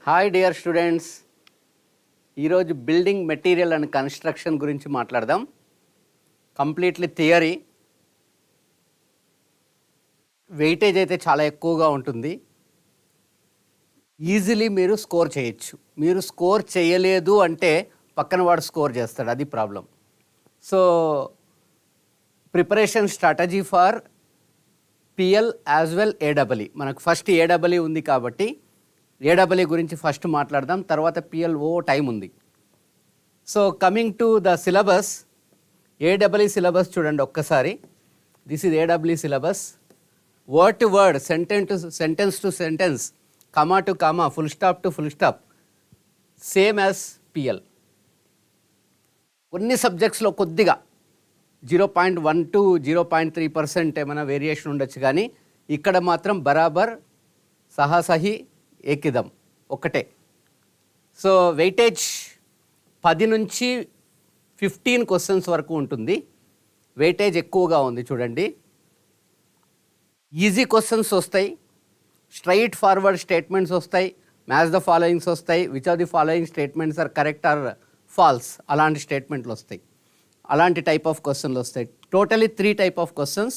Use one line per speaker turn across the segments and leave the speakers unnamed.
Hi dear students, ఈరోజు building material and construction గురించి మాట్లాడదాం. Completely theory. వెయిటేజ్ అయితే చాలా ఎక్కువగా ఉంటుంది. ఈజీలీ మీరు స్కోర్ చేయొచ్చు. మీరు స్కోర్ చేయలేదు అంటే పక్కన వాడు స్కోర్ చేస్తాడు, అది problem. So preparation strategy for PL as well AW. మనకు ఫస్ట్ ఏడబ్ల్యూ ఉంది కాబట్టి ఏడబ్ల్యూ గురించి ఫస్ట్ మాట్లాడదాం, తర్వాత పిఎల్ఓ టైం ఉంది. So coming to the syllabus, AW syllabus చూడండి ఒక్కసారి. This is AW syllabus. Word to word, sentence to sentence, comma to comma, full stop to full stop, same as PL. కొన్ని సబ్జెక్ట్స్లో కొద్దిగా 0.1 to 0.3% ఏమైనా వేరియేషన్ ఉండొచ్చు, కానీ ఇక్కడ మాత్రం బరాబర్ సహాసహి ఏకిదం ఒకటే. సో వెయిటేజ్ 10 నుంచి 15 క్వశ్చన్స్ వరకు ఉంటుంది. వెయిటేజ్ ఎక్కువగా ఉంది చూడండి. ఈజీ క్వశ్చన్స్ వస్తాయి, స్ట్రైట్ ఫార్వర్డ్ స్టేట్మెంట్స్ వస్తాయి, మ్యాచ్ ద ఫాలోయింగ్స్ వస్తాయి, which of the following statements are correct or false, అలాంటి స్టేట్మెంట్లు వస్తాయి. అలాంటి టైప్ ఆఫ్ క్వశ్చన్లు వస్తాయి. Totally 3 type of questions: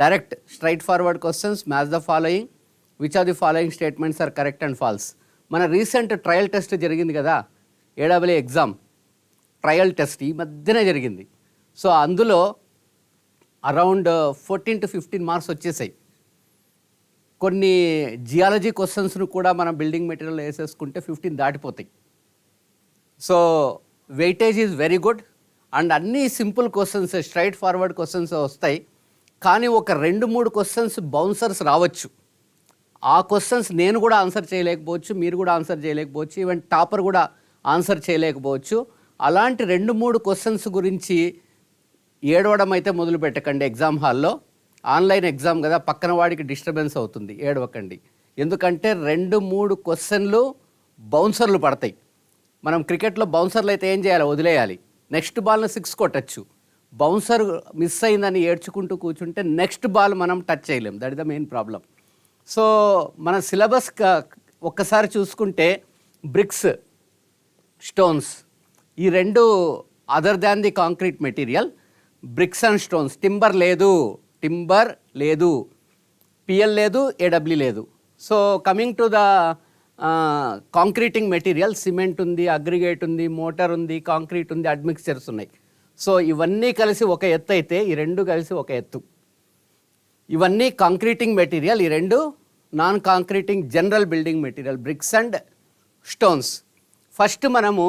direct straightforward questions, match the following, which are the following statements are correct and false. మన recent trial test జరిగింది కదా, ఏడబ్ల్యూ exam trial test ఈ మధ్యనే జరిగింది. సో అందులో అరౌండ్ 14 to 15 మార్క్స్ వచ్చేసాయి. కొన్ని జియాలజీ క్వశ్చన్స్ను కూడా మనం బిల్డింగ్ మెటీరియల్ వేసేసుకుంటే 15 దాటిపోతాయి. So weightage is very good. And అన్నీ simple questions, straightforward questions వస్తాయి. కానీ ఒక 2-3 క్వశ్చన్స్ బౌన్సర్స్ రావచ్చు. ఆ క్వశ్చన్స్ నేను కూడా ఆన్సర్ చేయలేకపోవచ్చు, మీరు కూడా ఆన్సర్ చేయలేకపోవచ్చు, ఈవెన్ టాపర్ కూడా ఆన్సర్ చేయలేకపోవచ్చు. అలాంటి 2-3 క్వశ్చన్స్ గురించి ఏడవడం అయితే మొదలు పెట్టకండి. ఎగ్జామ్ హాల్లో ఆన్లైన్ ఎగ్జామ్ కదా, పక్కన వాడికి డిస్టర్బెన్స్ అవుతుంది, ఏడవకండి. ఎందుకంటే 2-3 క్వశ్చన్లు బౌన్సర్లు పడతాయి. మనం క్రికెట్లో బౌన్సర్లు అయితే ఏం చేయాలి, వదిలేయాలి. నెక్స్ట్ బాల్ని 6 కొట్టచ్చు. బౌన్సర్ మిస్ అయిందని ఏడ్చుకుంటూ కూర్చుంటే నెక్స్ట్ బాల్ మనం టచ్ చేయలేం. That is the main problem. So మన సిలబస్ ఒక్కసారి చూసుకుంటే బ్రిక్స్, స్టోన్స్, ఈ రెండు other than the concrete material. Bricks and stones. Timber లేదు, పిఎల్ లేదు, ఏడబ్ల్యూ లేదు. So coming to the concreting material, cement ఉంది, అగ్రిగేట్ ఉంది, మోటార్ ఉంది, కాంక్రీట్ ఉంది, అడ్మిక్చర్స్ ఉన్నాయి. సో ఇవన్నీ కలిసి ఒక ఎత్తు అయితే ఈ రెండు కలిసి ఒక ఎత్తు. ఇవన్నీ కాంక్రీటింగ్ మెటీరియల్, ఈ రెండు non concreting general building material, bricks and stones. First మనము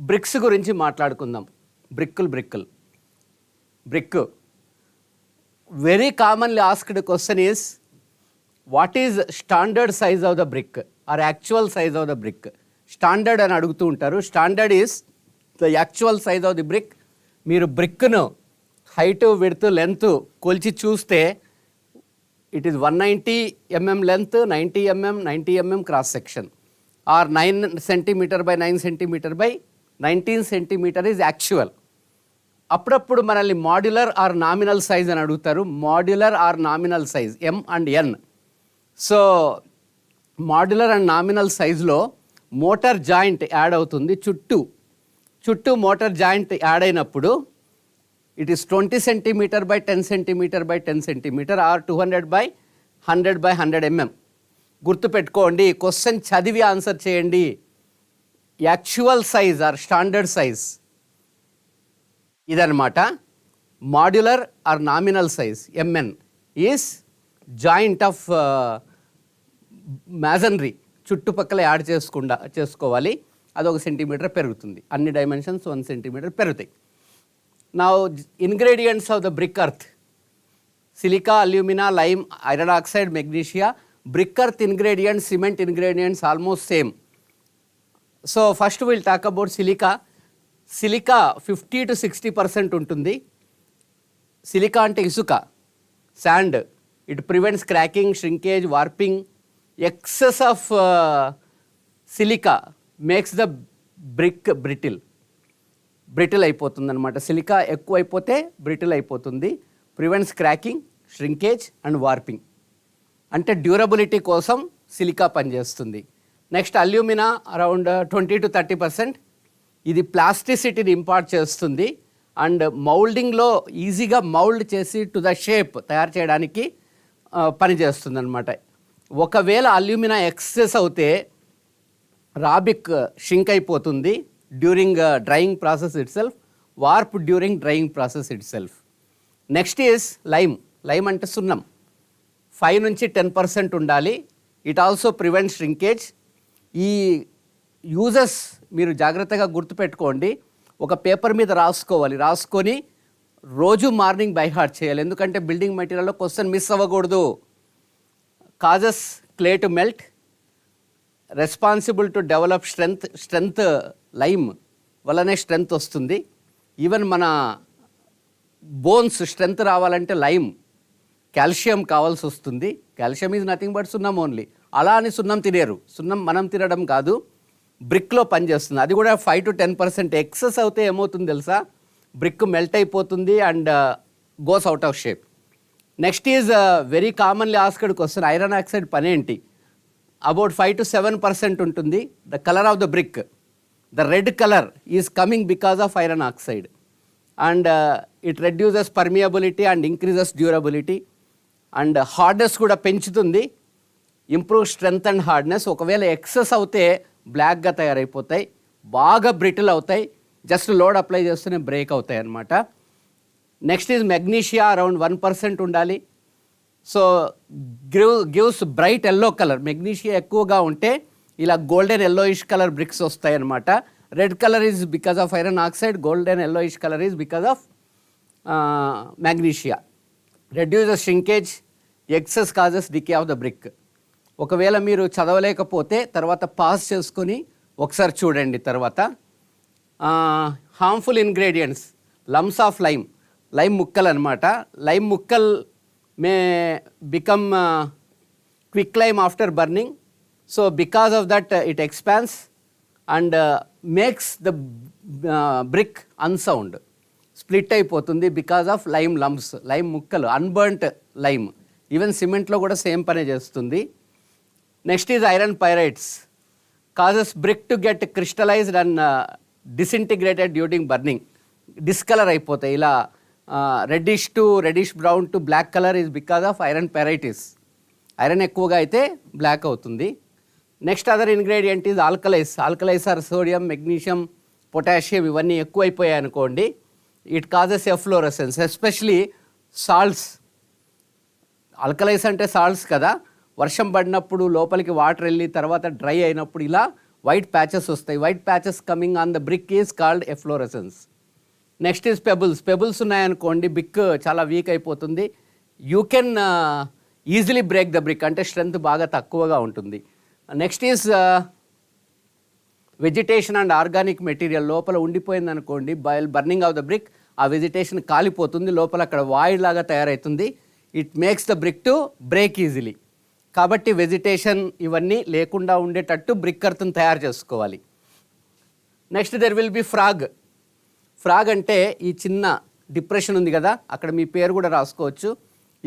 బ్రిక్స్ గురించి మాట్లాడుకుందాం. Brick very commonly asked question is, what is standard size of the brick or actual size of the brick? Standard అని అడుగుతూ ఉంటారు. Standard is the actual size of the brick. మీరు బ్రిక్ను height, width, length కొలిచి చూస్తే it is 190 mm length, 90 mm, 90 mm cross section, or 9 cm by 9 cm by 19 cm is actual. అప్పుడప్పుడు మనల్ని modular or nominal size అని అడుగుతారు. Modular or nominal size, M and N. So modular and nominal సైజ్లో mortar joint add అవుతుంది. చుట్టూ mortar joint add అయినప్పుడు it is 20 cm by 10 cm by 10 cm or 200 by 100 by 100 mm. గుర్తుపెట్టుకోండి, question చదివి answer చేయండి. Actual size or standard size ఇదన్నమాట. Modular or nominal size, MN, is joint of masonry. చుట్టుపక్కల add చేసుకోవాలి. అదొక centimetre పెరుగుతుంది. అన్ని డైమెన్షన్స్ 1 cm పెరుగుతాయి. Now ingredients of the brick earth: silica, alumina, lime, iron oxide, magnesia. Brick earth ingredients, cement ingredients almost same. So first we'll talk about silica. Silica 50 to 60% ఉంటుంది. Silica అంటే ఇసుక, sand. It prevents cracking, shrinkage, warping. Excess of silica makes the brick brittle అయిపోతుంది అనమాట. Silica ఎక్కువైపోతే brittle అయిపోతుంది. Prevents cracking, shrinkage and warping. అంటే durability కోసం silica పనిచేస్తుంది. Next alumina around 20-30%. ఇది ప్లాస్టిసిటీని ఇంపార్ట్ చేస్తుంది అండ్ మౌల్డింగ్లో ఈజీగా మౌల్డ్ చేసి టు ద షేప్ తయారు చేయడానికి పనిచేస్తుంది అనమాట. ఒకవేళ అల్యూమినా ఎక్సెస్ అవుతే రాబిక్ షింక్ అయిపోతుంది during drying process it self, warp during drying process it self. Next is lime. Lime అంటే సున్నం. 5-10% ఉండాలి. It also prevent shrinkage. ఈ యూజెస్ మీరు జాగ్రత్తగా గుర్తుపెట్టుకోండి. ఒక పేపర్ మీద రాసుకొని రోజు మార్నింగ్ బై హార్ట్ చేయాలి. ఎందుకంటే బిల్డింగ్ మెటీరియల్లో క్వశ్చన్ మిస్ అవ్వకూడదు. Causes clay to melt, responsible to develop strength lime వల్లనే స్ట్రెంగ్త్ వస్తుంది. ఈవెన్ మన బోన్స్ స్ట్రెంగ్త్ రావాలంటే లైమ్, కాల్షియం కావాల్సి వస్తుంది. కాల్షియం ఈజ్ నథింగ్ బట్ సున్నం ఓన్లీ. అలా అని సున్నం తినేరు. సున్నం మనం తినడం కాదు, బ్రిక్లో పనిచేస్తుంది. అది కూడా 5-10% ఎక్సెస్ అవుతే ఏమవుతుంది తెలుసా, బ్రిక్ మెల్ట్ అయిపోతుంది and goes out of shape. Next is very commonly asked question, iron oxide పని ఏంటి? అబౌట్ 5-7% ఉంటుంది. The colour of the brick, the red colour is coming because of iron oxide and it reduces permeability and increases durability and hardness కూడా పెంచుతుంది, improve strength and hardness. ఒకవేళ excess అవుతే బ్లాక్గా తయారైపోతాయి, బాగా brittle అవుతాయి, జస్ట్ లోడ్ అప్లై చేస్తూనే break అవుతాయి అన్నమాట. నెక్స్ట్ ఈజ్ మెగ్నీషియా, అరౌండ్ 1% ఉండాలి. So gives bright yellow colour. Magnesia ఎక్కువగా ఉంటే ఇలా గోల్డెన్ ఎల్లోయిష్ కలర్ బ్రిక్స్ వస్తాయి అన్నమాట. Red colour is because of iron oxide, golden yellowish colour is because of magnesia. Reduces shrinkage, excess causes decay of the brick. ఒకవేళ మీరు చదవలేకపోతే తర్వాత pass చేసుకొని ఒకసారి చూడండి. తర్వాత harmful ingredients, lumps of lime, lime ముక్కలు అనమాట. లైమ్ ముక్కల్ may become quicklime after burning. So because of that it expands and makes the brick unsound, split అయిపోతుంది because of lime lumps. Lime ముక్కలు, unburnt lime. Even సిమెంట్లో కూడా same పనే చేస్తుంది. Next is iron pyrites, causes brick to get crystallized and disintegrated during burning. Discolour అయిపోతాయి ఇలా, reddish brown to black colour is because of iron pyrites. Iron ఎక్కువగా అయితే black అవుతుంది. Next other ingredient is alkalis. Alkalis are sodium, magnesium, potassium. ఇవన్నీ ఎక్కువైపోయాయి అనుకోండి, it causes ఎఫ్లోరెసెన్స్, especially salts. ఆల్కలైస్ అంటే salts కదా, వర్షం పడినప్పుడు లోపలికి వాటర్ వెళ్ళి తర్వాత డ్రై అయినప్పుడు ఇలా వైట్ ప్యాచెస్ వస్తాయి. White patches coming on the brick is called efflorescence. Next is pebbles. Pebbles ఉన్నాయనుకోండి బ్రిక్ చాలా వీక్ అయిపోతుంది. You can easily break the brick, అంటే స్ట్రెంగ్త్ బాగా తక్కువగా ఉంటుంది. Next is vegetation and organic material. లోపల ఉండిపోయింది అనుకోండి, బర్నింగ్ ఆఫ్ ద బ్రిక్, ఆ వెజిటేషన్ కాలిపోతుంది, లోపల అక్కడ వాయిడ్ లాగా తయారవుతుంది. It makes the brick to break easily. కాబట్టి వెజిటేషన్ ఇవన్నీ లేకుండా ఉండేటట్టు బ్రిక్ ఎర్త్ని తయారు చేసుకోవాలి. Next there will be frog. Frog అంటే ఈ చిన్న డిప్రెషన్ ఉంది కదా, అక్కడ మీ పేరు కూడా రాసుకోవచ్చు.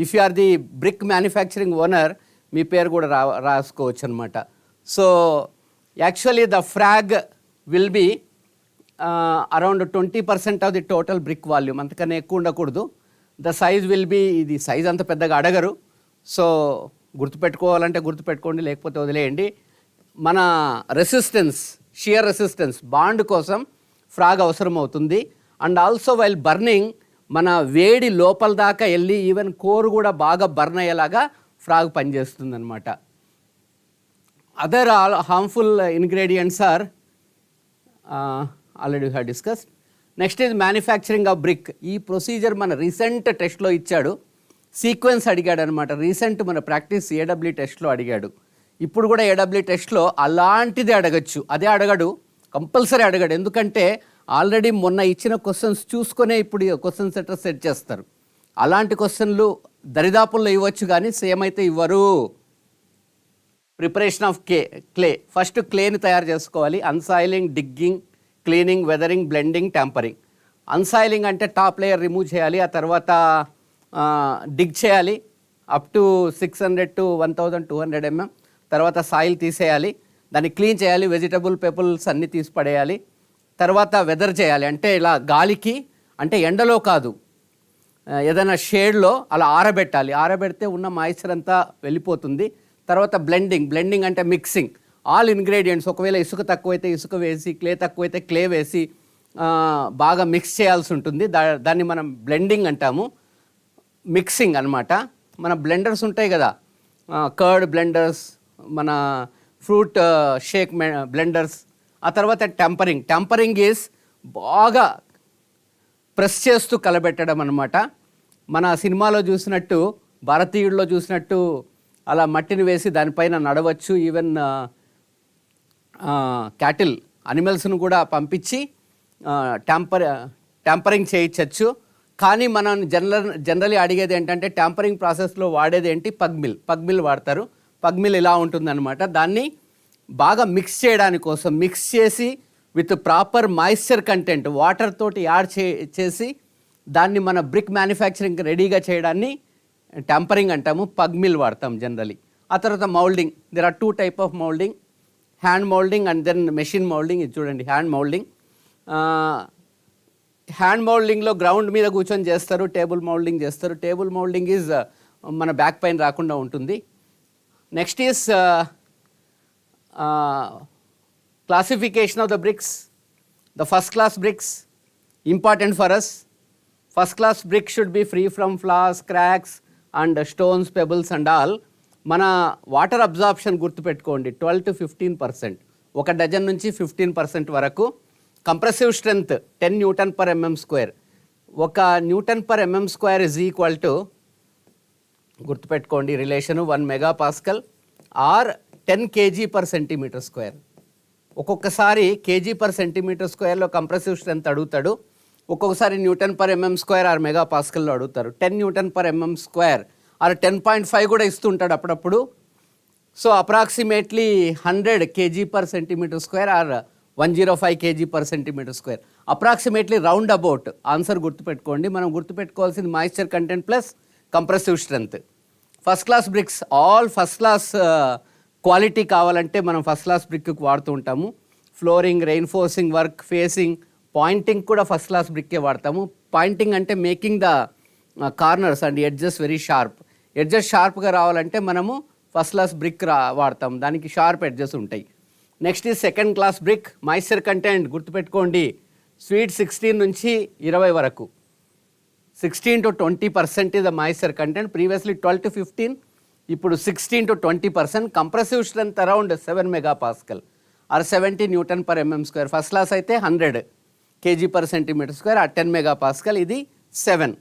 If you are the brick manufacturing owner, మీ పేరు కూడా రాసుకోవచ్చు అనమాట. So actually the frog will be around 20% of the total brick volume, అంతకన్నా ఎక్కువ ఉండకూడదు. ద సైజ్ విల్ బి, ఇది సైజ్ అంత పెద్దగా అడగరు, సో గుర్తుపెట్టుకోవాలంటే గుర్తుపెట్టుకోండి, లేకపోతే వదిలేయండి. మన రెసిస్టెన్స్, షియర్ రెసిస్టెన్స్, బాండ్ కోసం ఫ్రాగ్ అవసరం అవుతుంది. అండ్ ఆల్సో వైల్ బర్నింగ్ మన వేడి లోపల దాకా వెళ్ళి ఈవెన్ కోర్ కూడా బాగా బర్న్ అయ్యేలాగా ఫ్రాగ్ పనిచేస్తుంది అనమాట. Other harmful ingredients are already have discussed. Next is manufacturing of brick. ఈ ప్రొసీజర్ మన రీసెంట్ టెస్ట్లో ఇచ్చాడు, సీక్వెన్స్ అడిగాడు అనమాట. రీసెంట్ మన ప్రాక్టీస్ ఏడబ్ల్యూ టెస్ట్లో అడిగాడు. ఇప్పుడు కూడా ఏడబ్ల్యూ టెస్ట్లో అలాంటిదే అడగచ్చు, అదే అడగడు, కంపల్సరీ అడగడు. ఎందుకంటే ఆల్రెడీ మొన్న ఇచ్చిన క్వశ్చన్స్ చూసుకునే ఇప్పుడు క్వశ్చన్ సెటర్ సెట్ చేస్తారు. అలాంటి క్వశ్చన్లు దరిదాపుల్లో ఇవ్వచ్చు కానీ సేమ్ అయితే ఇవ్వరు. Preparation of clay. ఫస్ట్ క్లేని తయారు చేసుకోవాలి. Unsoiling, digging, cleaning, weathering, blending, tampering. Unsoiling అంటే టాప్ లేయర్ రిమూవ్ చేయాలి, ఆ తర్వాత డిగ్ చేయాలి అప్ టు 600 to 1200 mm, తర్వాత సాయిల్ తీసేయాలి, దాన్ని క్లీన్ చేయాలి, వెజిటబుల్ పెపుల్స్ అన్నీ తీసి పడేయాలి. తర్వాత వెదర్ చేయాలి, అంటే ఇలా గాలికి, అంటే ఎండలో కాదు, ఏదైనా షేడ్లో అలా ఆరబెట్టాలి. ఆరబెడితే ఉన్న మాయిశ్చర్ అంతా వెళ్ళిపోతుంది. తర్వాత బ్లెండింగ్ అంటే మిక్సింగ్ ఆల్ ఇంగ్రీడియంట్స్. ఒకవేళ ఇసుక తక్కువైతే ఇసుక వేసి, క్లే తక్కువైతే క్లే వేసి బాగా మిక్స్ చేయాల్సి ఉంటుంది. దాన్ని మనం బ్లెండింగ్ అంటాము, మిక్సింగ్ అన్నమాట. మన బ్లెండర్స్ ఉంటాయి కదా, కర్డ్ బ్లెండర్స్, మన ఫ్రూట్ షేక్ బ్లెండర్స్. ఆ తర్వాత టెంపరింగ్ ఈజ్ బాగా ప్రెస్ చేస్తూ కలబెట్టడం అనమాట. మన సినిమాలో చూసినట్టు, భారతీయుల్లో చూసినట్టు అలా మట్టిని వేసి దానిపైన నడవచ్చు. ఈవెన్ క్యాటిల్ అనిమల్స్ను కూడా పంపించి ట్యాంపరింగ్ చేయించవచ్చు. కానీ మనం జనరలీ అడిగేది ఏంటంటే ట్యాంపరింగ్ ప్రాసెస్లో వాడేది ఏంటి? పగ్ మిల్ వాడతారు. పగ్ మిల్ ఇలా ఉంటుందన్నమాట. దాన్ని బాగా మిక్స్ చేయడానికి కోసం, మిక్స్ చేసి with proper moisture content water తోటి యాడ్ చేసి దాన్ని మన బ్రిక్ మ్యానుఫ్యాక్చరింగ్ రెడీగా చేయడాన్ని ట్యాంపరింగ్ అంటాము. పగ్ మిల్ వాడతాం జనరలీ. ఆ తర్వాత moulding. There are 2 types of moulding, hand moulding and then machine moulding. ఇది చూడండి, హ్యాండ్ మౌల్డింగ్. హ్యాండ్ మౌల్డింగ్లో గ్రౌండ్ మీద కూర్చొని చేస్తారు, టేబుల్ మౌల్డింగ్ చేస్తారు. టేబుల్ మౌల్డింగ్ ఈజ్ మన బ్యాక్ పెయిన్ రాకుండా ఉంటుంది. Next is classification of the bricks. The first class bricks, important for us. First class brick should be free from flaws, cracks and stones, pebbles and all. మన water absorption గుర్తుపెట్టుకోండి, 12 to 15%. ఒక dozen నుంచి 15% వరకు. Compressive strength 10 Newton/mm². 1 Newton/mm² is equal to, గుర్తుపెట్టుకోండి relation, 1 MPa are 10 kg/cm². ఒక్కొక్కసారి kg/cm²లో compressive strength అడుగుతాడు, ఒక్కొక్కసారి Newton/mm² are మెగాపాస్కల్లో అడుగుతారు. 10 Newton/mm² ఆర్ 10.5 కూడా ఇస్తుంటాడు అప్పుడప్పుడు. So approximately 100 kg/cm² or 105 kg/cm². Approximately round about answer గుర్తుపెట్టుకోండి. మనం గుర్తుపెట్టుకోవాల్సింది moisture content plus compressive strength. First class bricks, all first class quality కావాలంటే మనం ఫస్ట్ క్లాస్ బ్రిక్ వాడుతూ ఉంటాము. Flooring, reinforcing work, facing, pointing కూడా ఫస్ట్ క్లాస్ బ్రిక్కే వాడతాము. పాయింటింగ్ అంటే making the corners and edges very sharp. Edges షార్ప్గా రావాలంటే మనము ఫస్ట్ క్లాస్ బ్రిక్ వాడతాం, దానికి షార్ప్ ఎడ్జెస్ ఉంటాయి. Next is second class brick. Moisture content గుర్తుపెట్టుకోండి, స్వీట్ 16 నుంచి 20 వరకు. 16 to 20% is the moisture content. Previously 12 to 15, ఇప్పుడు 16 to 20%. Compressive strength around 7 MPa or 70 Newton/mm². First class అయితే 100 kg/cm² ఆర్ 10 MPa. ఇది 7.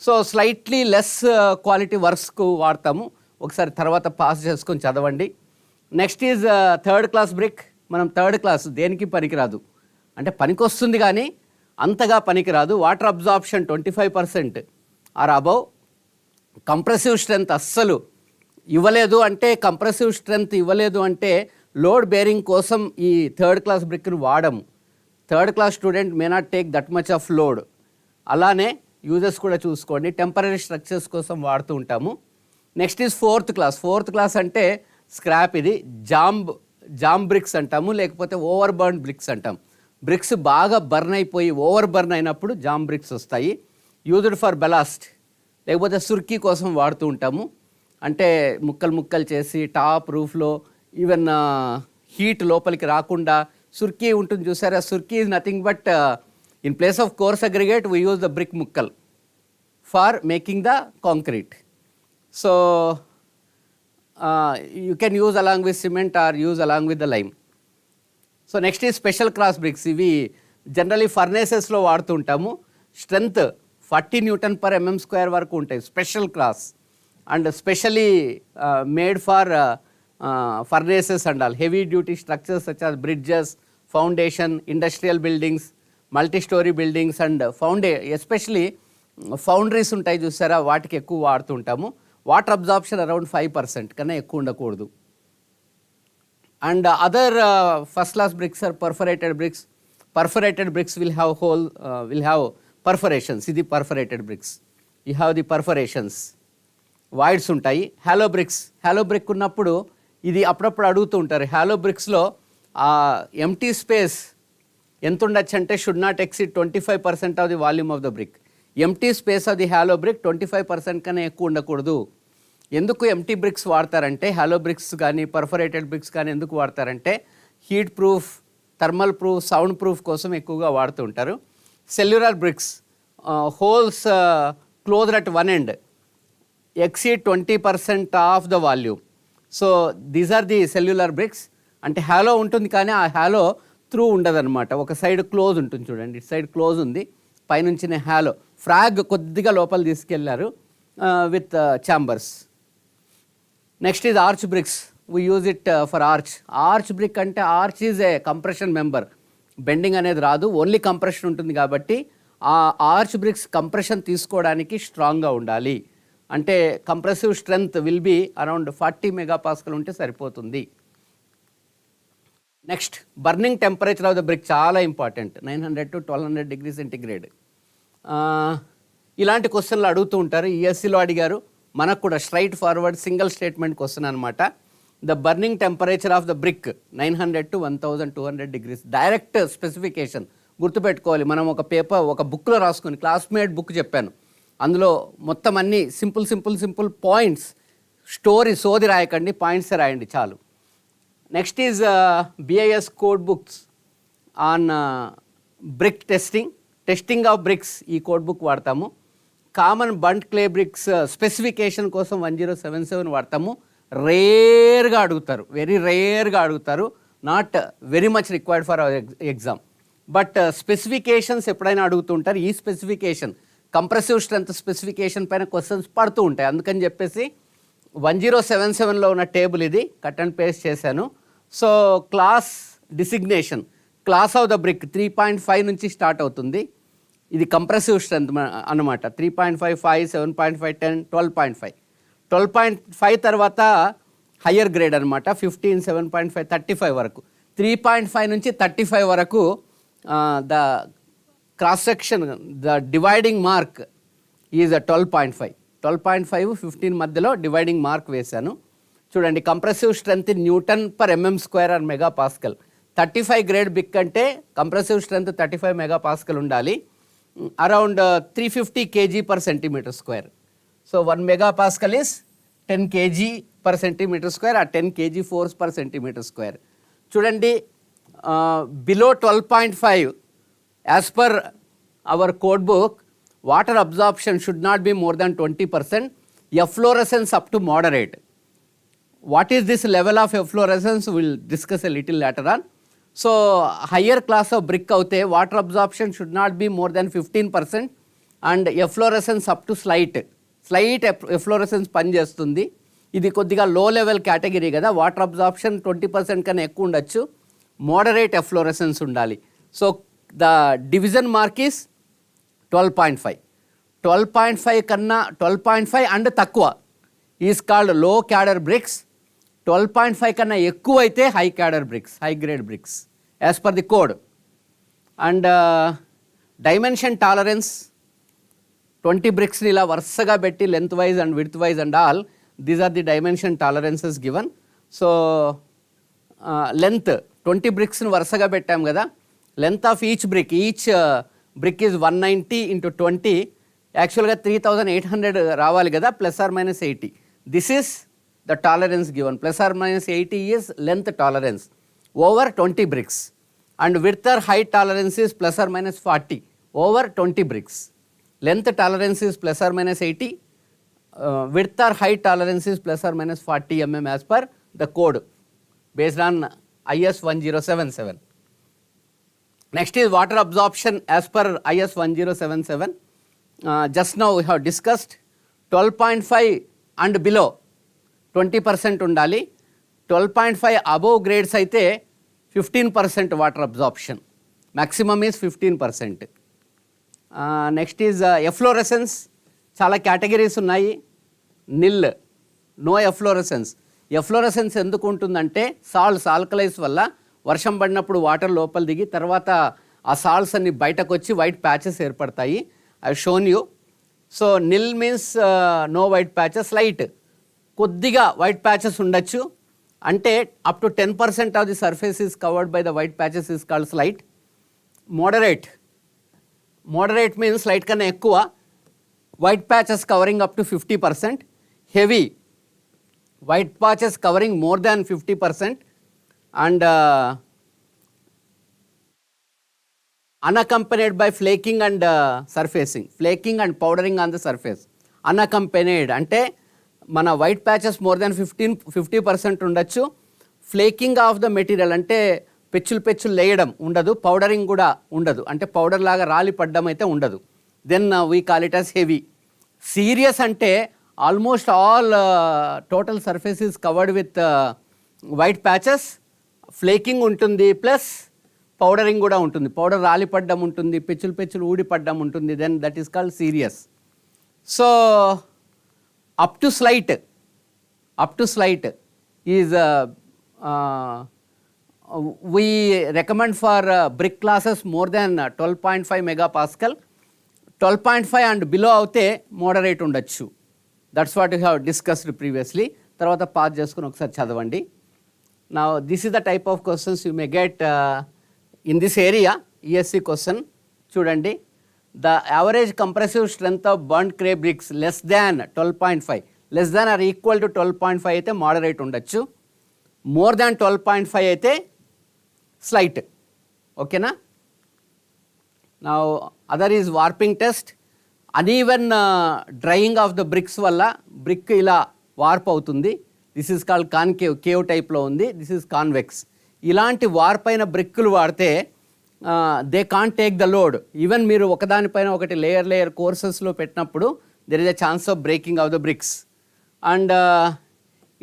So slightly less quality వర్క్స్కు వాడతాము. ఒకసారి తర్వాత పాస్ చేసుకొని చదవండి. Next is third class brick. మనం థర్డ్ క్లాస్ దేనికి పనికిరాదు, అంటే పనికొస్తుంది కానీ అంతగా పనికిరాదు. Water absorption 25% or above. Compressive strength అస్సలు ఇవ్వలేదు అంటే, కంప్రెసివ్ స్ట్రెంత్ ఇవ్వలేదు అంటే లోడ్ బేరింగ్ కోసం ఈ థర్డ్ క్లాస్ బ్రిక్ను వాడము. Third class student may not take that much of load. అలానే యూజెస్ కూడా చూసుకోండి, టెంపరీ స్ట్రక్చర్స్ కోసం వాడుతూ ఉంటాము. Next is fourth class. Fourth class అంటే స్క్రాప్. ఇది జామ్ బ్రిక్స్ అంటాము, లేకపోతే ఓవర్ బర్న్ బ్రిక్స్ అంటాం. బ్రిక్స్ బాగా బర్న్ అయిపోయి ఓవర్ బర్న్ అయినప్పుడు జామ్ బ్రిక్స్ వస్తాయి. యూజ్డ్ ఫర్ బెలాస్ట్, లేకపోతే సుర్కీ కోసం వాడుతూ ఉంటాము. అంటే ముక్కలు చేసి టాప్ రూఫ్లో ఈవెన్ హీట్ లోపలికి రాకుండా సుర్కీ ఉంటుంది చూసారా. Surkhi is nothing but in place of coarse aggregate we use the brick ముక్కల్ for making the concrete. So you can use along with cement or use along with the lime. So next ఈ special class bricks. ఇవి generally ఫర్నేసెస్లో వాడుతూ ఉంటాము. Strength 40 Newton/mm² వరకు ఉంటాయి. Special class and specially made for furnaces and all. Heavy duty structures such as bridges, foundation, industrial buildings, multi story buildings and especially foundries ఉంటాయి చూసారా, వాటికి ఎక్కువ వాడుతూ ఉంటాము. వాటర్ అబ్జార్ప్షన్ అరౌండ్ 5% కన్నా ఎక్కువ ఉండకూడదు. And other first class bricks are perforated bricks. Perforated bricks will have perforations. ఇది perforated bricks. You have the perforations. Voids ఉంటాయి. Hollow bricks. Hollow brick ఉన్నప్పుడు ఇది అప్పుడప్పుడు అడుగుతూ ఉంటారు. హాలో బ్రిక్స్లో ఎంటీ స్పేస్ ఎంత ఉండొచ్చు అంటే should not exceed 25% of the volume of the brick. Empty space of the hollow brick 25% కన్నా ఎక్కువ ఉండకూడదు. ఎందుకు ఎంటీ బ్రిక్స్ వాడతారంటే, హాలో బ్రిక్స్ కానీ పర్ఫరేటెడ్ బ్రిక్స్ కానీ ఎందుకు వాడతారంటే heat proof, thermal proof, sound proof కోసం ఎక్కువగా వాడుతూ ఉంటారు. Cellular bricks holes closed at one end exceed 20% of the volume. So these are the cellular bricks. అంటే హాలో ఉంటుంది కానీ ఆ హాలో త్రూ ఉండదన్నమాట. ఒక సైడ్ క్లోజ్ ఉంటుంది చూడండి, ఇటు సైడ్ క్లోజ్ ఉంది, పైనుంచిన హాలో ఫ్రాగ్ కొద్దిగా లోపల తీసుకెళ్లారు with chambers. Next is arch bricks. We use it for arch. Arch brick అంటే arch is a compression member, bending అనేది రాదు, ఓన్లీ కంప్రెషన్ ఉంటుంది కాబట్టి ఆ ఆర్చ్ బ్రిక్స్ కంప్రెషన్ తీసుకోవడానికి స్ట్రాంగ్గా ఉండాలి. అంటే compressive strength will be around 40 megapascal ఉంటే సరిపోతుంది. Next burning temperature of the brick చాలా ఇంపార్టెంట్, 900 to 1200 డిగ్రీ సెంటిగ్రేడ్. ఇలాంటి క్వశ్చన్లు అడుగుతూ ఉంటారు. ఈఎస్సీలో అడిగారు, మనకు కూడా straight forward single statement question అనమాట. The burning temperature of the brick 900 to 1200 degrees. Direct specification గుర్తుపెట్టుకోవాలి. మనం ఒక పేపర్ ఒక బుక్లో రాసుకొని, క్లాస్మేట్ బుక్ చెప్పాను, అందులో మొత్తం అన్ని సింపుల్ పాయింట్స్, స్టోరీ సోది రాయకండి, పాయింట్సే రాయండి చాలు. Next is BIS code books on brick testing of bricks. ఈ కోడ్ బుక్ వాడతాము. Common burnt clay bricks specification కోసం 1077 వాడతాము. రేర్గా అడుగుతారు, వెరీ రేర్గా అడుగుతారు, not very much required for our exam. But specifications ఎప్పుడైనా అడుగుతుంటారు. ఈ స్పెసిఫికేషన్ కంప్రెసివ్ స్ట్రెంత్ స్పెసిఫికేషన్ పైన క్వశ్చన్స్ పడుతూ ఉంటాయి. అందుకని చెప్పేసి 1077లో ఉన్న టేబుల్ ఇది కట్ అండ్ పేస్ట్ చేశాను. So class designation, class of the brick 3.5 నుంచి స్టార్ట్ అవుతుంది. ఇది కంప్రెసివ్ స్ట్రెంత్ అన్నమాట. 3.5, 5, 7.5, 10, 12.5. 12.5 తర్వాత హయ్యర్ గ్రేడ్ అనమాట, 15, 7.5, 35 వరకు. 3.5 నుంచి 35 వరకు the cross section, the dividing mark is 12.5. 12.5, 15 మధ్యలో డివైడింగ్ మార్క్ వేశాను. చూడండి, compressive strength in newton per mm² or megapascal. 35 grade brick అంటే కంప్రెసివ్ స్ట్రెంత్ 35 మెగాపాస్కల్ ఉండాలి. Around 350 kg/cm². So 1 megapascal is 10 kg/cm², ఆ 10 kg force/cm². చూడండి, below 12.5 as per our code book, water absorption should not be more than 20%, efflorescence up to moderate. What is this level of efflorescence? We'll discuss a little later on. So higher class of brick aute water absorption should not be more than 15% and efflorescence up to slight efflorescence పనిచేస్తుంది. ఇది కొద్దిగా low level category కదా, water absorption 20% కన్నా ఎక్కువ ఉండొచ్చు, moderate efflorescence ఉండాలి. So the division mark is 12.5. 12.5 కన్నా 12.5 and తక్కువ is called low cadre bricks. 12.5 కన్నా ఎక్కువ అయితే high cadre bricks, high grade bricks as per the code. And dimension tolerance 20 బ్రిక్స్ని ఇలా వరుసగా పెట్టి length wise and width wise and all, these are the dimension tolerances given. So length 20 బ్రిక్స్ని వరుసగా పెట్టాం కదా, length of each brick is 190 × 20. యాక్చువల్గా 3800 రావాలి కదా, +or-80. This is the tolerance given. +or-80 is length tolerance over 20 bricks. And width or height tolerance is +or-40 over 20 bricks. Length tolerance is +or-80, width or height tolerance is +or-40 mm as per the code based on IS 1077. Next is water absorption as per IS 1077. Just now we have discussed 12.5 and below 20% ఉండాలి. 12.5 above grades అయితే 15% water absorption, maximum is 15%. Next is efflorescence. చాలా categories ఉన్నాయి. నిల్, no ఎఫ్లోరెసెన్స్. ఎఫ్లోరెసెన్స్ ఎందుకు ఉంటుందంటే salts, ఆల్కలైస్ వల్ల వర్షం పడినప్పుడు water లోపల దిగి తర్వాత ఆ సాల్ట్స్ అన్ని బయటకు వచ్చి వైట్ ప్యాచెస్ ఏర్పడతాయి. I shown you. So nil means no white patches, light కొద్దిగా వైట్ ప్యాచెస్ ఉండొచ్చు. అంటే up to 10% of the surface is covered by the white patches is called slight. Moderate means slight కన్నా ఎక్కువ, white patches covering up to 50%, heavy white patches covering more than 50%, and unaccompanied by flaking and surfacing, flaking and powdering on the surface. Unaccompanied అంటే మన white patches more than 50% ఉండొచ్చు. Flaking of the material అంటే పెచ్చులు లేయడం ఉండదు, powdering కూడా ఉండదు, అంటే powder లాగా రాలి పడ్డం అయితే ఉండదు. Then we call it as heavy. Serious అంటే almost all total surface is covered with white patches, flaking ఉంటుంది, ప్లస్ పౌడరింగ్ కూడా ఉంటుంది, పౌడర్ రాలిపడ్డం ఉంటుంది, పెచ్చులు ఊడిపడ్డం ఉంటుంది, then that is called serious. So up to slight is we recommend for brick classes more than 12.5 megapascal. 12.5 and below అయితే moderate ఉండొచ్చు. That's what you have discussed previously. తర్వాత పాస్ చేసుకుని ఒకసారి చదవండి. Now this is the type of questions you may get in this area. ESC question చూడండి. The average compressive strength of burnt clay bricks less than 12.5, less than or equal to 12.5 అయితే moderate ఉండొచ్చు, more than 12.5 అయితే slight. ఓకేనా? Now other is warping test. Uneven drying of the bricks వల్ల brick ఇలా warp అవుతుంది. This is called concave, cave టైప్లో ఉంది. This is convex. ఇలాంటి వార్పైన బ్రిక్కులు వాడితే they can't take the load. Even మీరు ఒకదానిపైన ఒకటి లేయర్ కోర్సెస్లో పెట్టినప్పుడు there is a chance of breaking of the bricks. And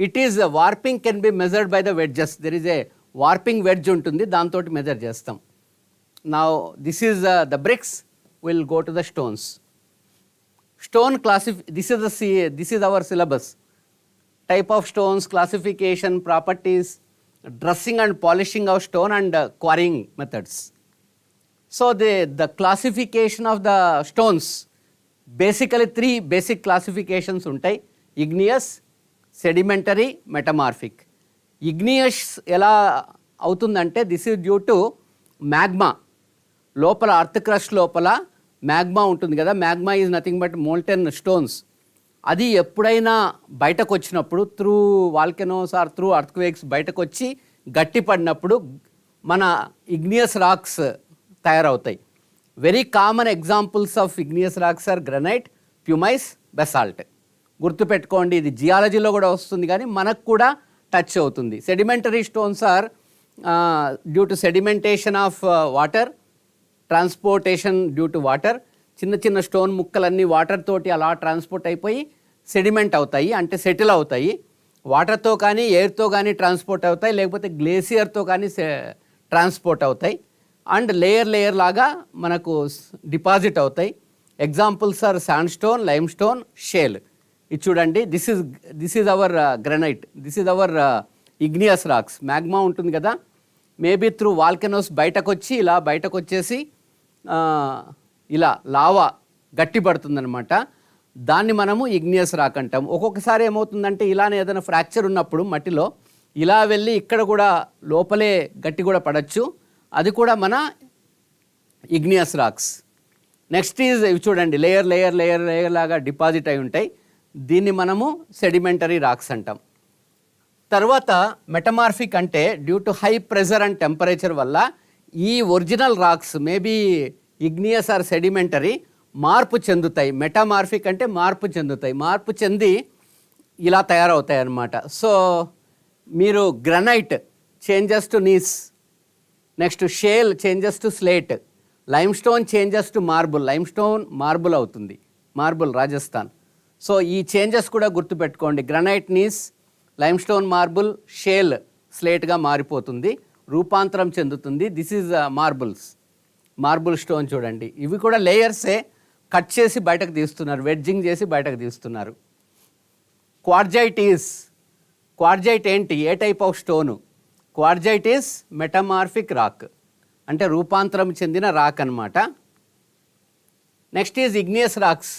it is warping can be measured by the wedges. There is a warping wedge ఉంటుంది, దాంతో measure చేస్తాం. Now this is the bricks. Will go to the stones. Stone this is our syllabus. Type of stones, classification, properties, dressing and polishing of stone, and quarrying methods. So the classification of the stones, basically 3 basic classifications ఉంటాయి: igneous, sedimentary, metamorphic. igneous ఎలా అవుతుందంటే this is due to magma. లోపల earth crust లోపల magma ఉంటుంది కదా, magma is nothing but molten stones. అది ఎప్పుడైనా బయటకు వచ్చినప్పుడు through volcanoes or through earthquakes బయటకు వచ్చి గట్టి పడినప్పుడు మన ఇగ్నియస్ రాక్స్ తయారవుతాయి. Very common examples of igneous rocks are granite, pumice, basalt. గుర్తుపెట్టుకోండి, ఇది జియాలజీలో కూడా వస్తుంది కానీ మనకు కూడా టచ్ అవుతుంది. Sedimentary stones are due to sedimentation of water, transportation due to water. చిన్న స్టోన్ ముక్కలన్నీ వాటర్ తోటి అలా ట్రాన్స్పోర్ట్ అయిపోయి సెడిమెంట్ అవుతాయి, అంటే సెటిల్ అవుతాయి. వాటర్తో కానీ ఎయిర్తో కానీ ట్రాన్స్పోర్ట్ అవుతాయి, లేకపోతే గ్లేసియర్తో కానీ ట్రాన్స్పోర్ట్ అవుతాయి. అండ్ లేయర్ లాగా మనకు డిపాజిట్ అవుతాయి. Examples are sand stone, lime stone, shale. ఇది చూడండి, this is our granite, this is our igneous rocks. Magma ఉంటుంది కదా, మేబీ త్రూ వాల్కెనోస్ బయటకు వచ్చేసి ఇలా లావా గట్టి పడుతుందనమాట. దాన్ని మనము ఇగ్నియస్ రాక్ అంటాం. ఒక్కొక్కసారి ఏమవుతుందంటే ఇలానే ఏదైనా ఫ్రాక్చర్ ఉన్నప్పుడు మట్టిలో ఇలా వెళ్ళి ఇక్కడ కూడా లోపలే గట్టి కూడా పడచ్చు, అది కూడా మన ఇగ్నియస్ రాక్స్. నెక్స్ట్ ఈజ్ ఇవి చూడండి, లేయర్ లాగా డిపాజిట్ అయి ఉంటాయి. దీన్ని మనము సెడిమెంటరీ రాక్స్ అంటాం. తర్వాత మెటమార్ఫిక్ అంటే due to high pressure and temperature వల్ల ఈ original rocks maybe igneous or sedimentary మార్పు చెందుతాయి. మెటామార్ఫిక్ అంటే మార్పు చెంది ఇలా తయారవుతాయి అన్నమాట. సో మీరు granite changes to gneiss, next shale changes to slate, limestone changes to marble, limestone marble అవుతుంది, మార్బుల్ రాజస్థాన్. సో ఈ చేంజెస్ కూడా గుర్తుపెట్టుకోండి. Granite gneiss, limestone marble, shale స్లేట్గా మారిపోతుంది, రూపాంతరం చెందుతుంది. దిస్ ఈజ్ మార్బుల్ స్టోన్ చూడండి. ఇవి కూడా లేయర్సే, కట్ చేసి బయటకు తీస్తున్నారు, వెడ్జింగ్ చేసి బయటకు తీస్తున్నారు. క్వార్జైట్ ఏంటి, ఏ type of stone? Quartzite is metamorphic rock, అంటే రూపాంతరం చెందిన రాక్ అన్నమాట. Next is igneous rocks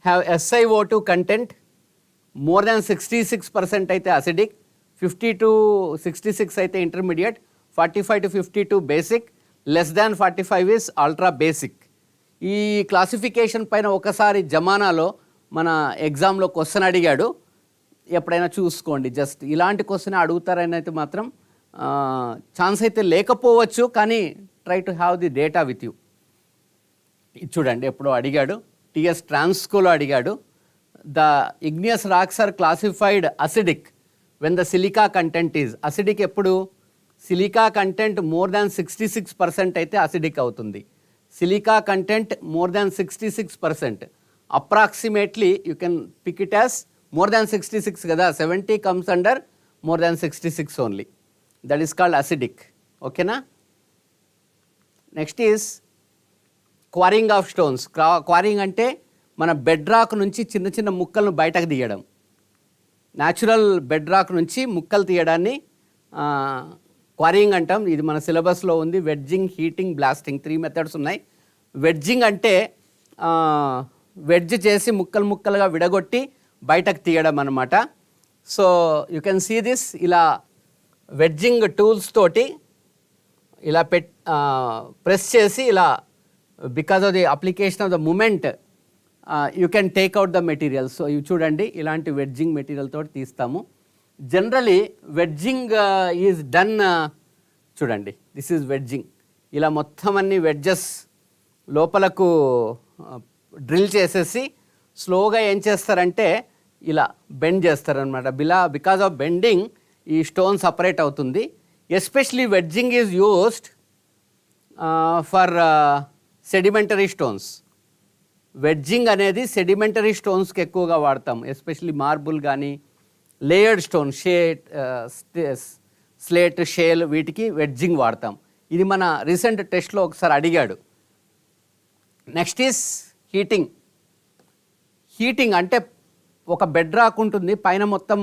have SiO2 content more than 66% అయితే అసిడిక్, 50 to 66 అయితే intermediate, 45 to 52 basic, less than 45 is ultra basic. ఈ క్లాసిఫికేషన్ పైన ఒకసారి జమానాలో మన ఎగ్జామ్లో క్వశ్చన్ అడిగాడు, ఎప్పుడైనా చూసుకోండి. జస్ట్ ఇలాంటి క్వశ్చన్ అడుగుతారని అయితే మాత్రం ఛాన్స్ అయితే లేకపోవచ్చు, కానీ try to have the data with you. చూడండి, ఎప్పుడో అడిగాడు, టిఎస్ ట్రాన్స్కోలో అడిగాడు. The igneous rocks are classified acidic when the silica content is acidic. ఎప్పుడు సిలికా కంటెంట్ మోర్ దాన్ 66% అయితే అసిడిక్ అవుతుంది. Silica content more than 66%, approximately you can pick it as more than 66 కదా, 70 comes under more than 66 only. That is called acidic. ఓకేనా? Next is quarrying of stones. Quarrying అంటే మన bed rock నుంచి చిన్న చిన్న ముక్కలను బయటకు తీయడం. న్యాచురల్ బెడ్ రాక్ నుంచి ముక్కలు తీయడాన్ని క్వారింగ్ అంటాం. ఇది మన సిలబస్లో ఉంది. వెడ్జింగ్, హీటింగ్, బ్లాస్టింగ్ 3 మెథడ్స్ ఉన్నాయి. వెడ్జింగ్ అంటే వెడ్జ్ చేసి ముక్కలు ముక్కలుగా విడగొట్టి బయటకు తీయడం అన్నమాట. So you can see this. ఇలా వెడ్జింగ్ టూల్స్ తోటి ఇలా ప్రెస్ చేసి ఇలా, because of the application of the moment you can take out the material. So ఇవి చూడండి, ఇలాంటి వెడ్జింగ్ మెటీరియల్ తోటి తీస్తాము. జనరలీ వెడ్జింగ్ ఈజ్ డన్, చూడండి, దిస్ ఈజ్ వెడ్జింగ్. ఇలా మొత్తం అన్ని వెడ్జెస్ లోపలకు డ్రిల్ చేసేసి స్లోగా ఏం చేస్తారంటే ఇలా బెండ్ చేస్తారనమాట. బికాజ్ ఆఫ్ బెండింగ్ ఈ స్టోన్ సపరేట్ అవుతుంది. Especially wedging is used for sedimentary stones. Wedging అనేది సెడిమెంటరీ స్టోన్స్కి ఎక్కువగా వాడతాం. ఎస్పెషలీ మార్బుల్ కానీ లేయర్డ్ స్టోన్, స్లేట్, షేల్, వీటికి వెడ్జింగ్ వాడతాం. ఇది మన రీసెంట్ టెస్ట్లో ఒకసారి అడిగాడు. Next is heating. హీటింగ్ అంటే ఒక బెడ్ రాక్ ఉంటుంది, పైన మొత్తం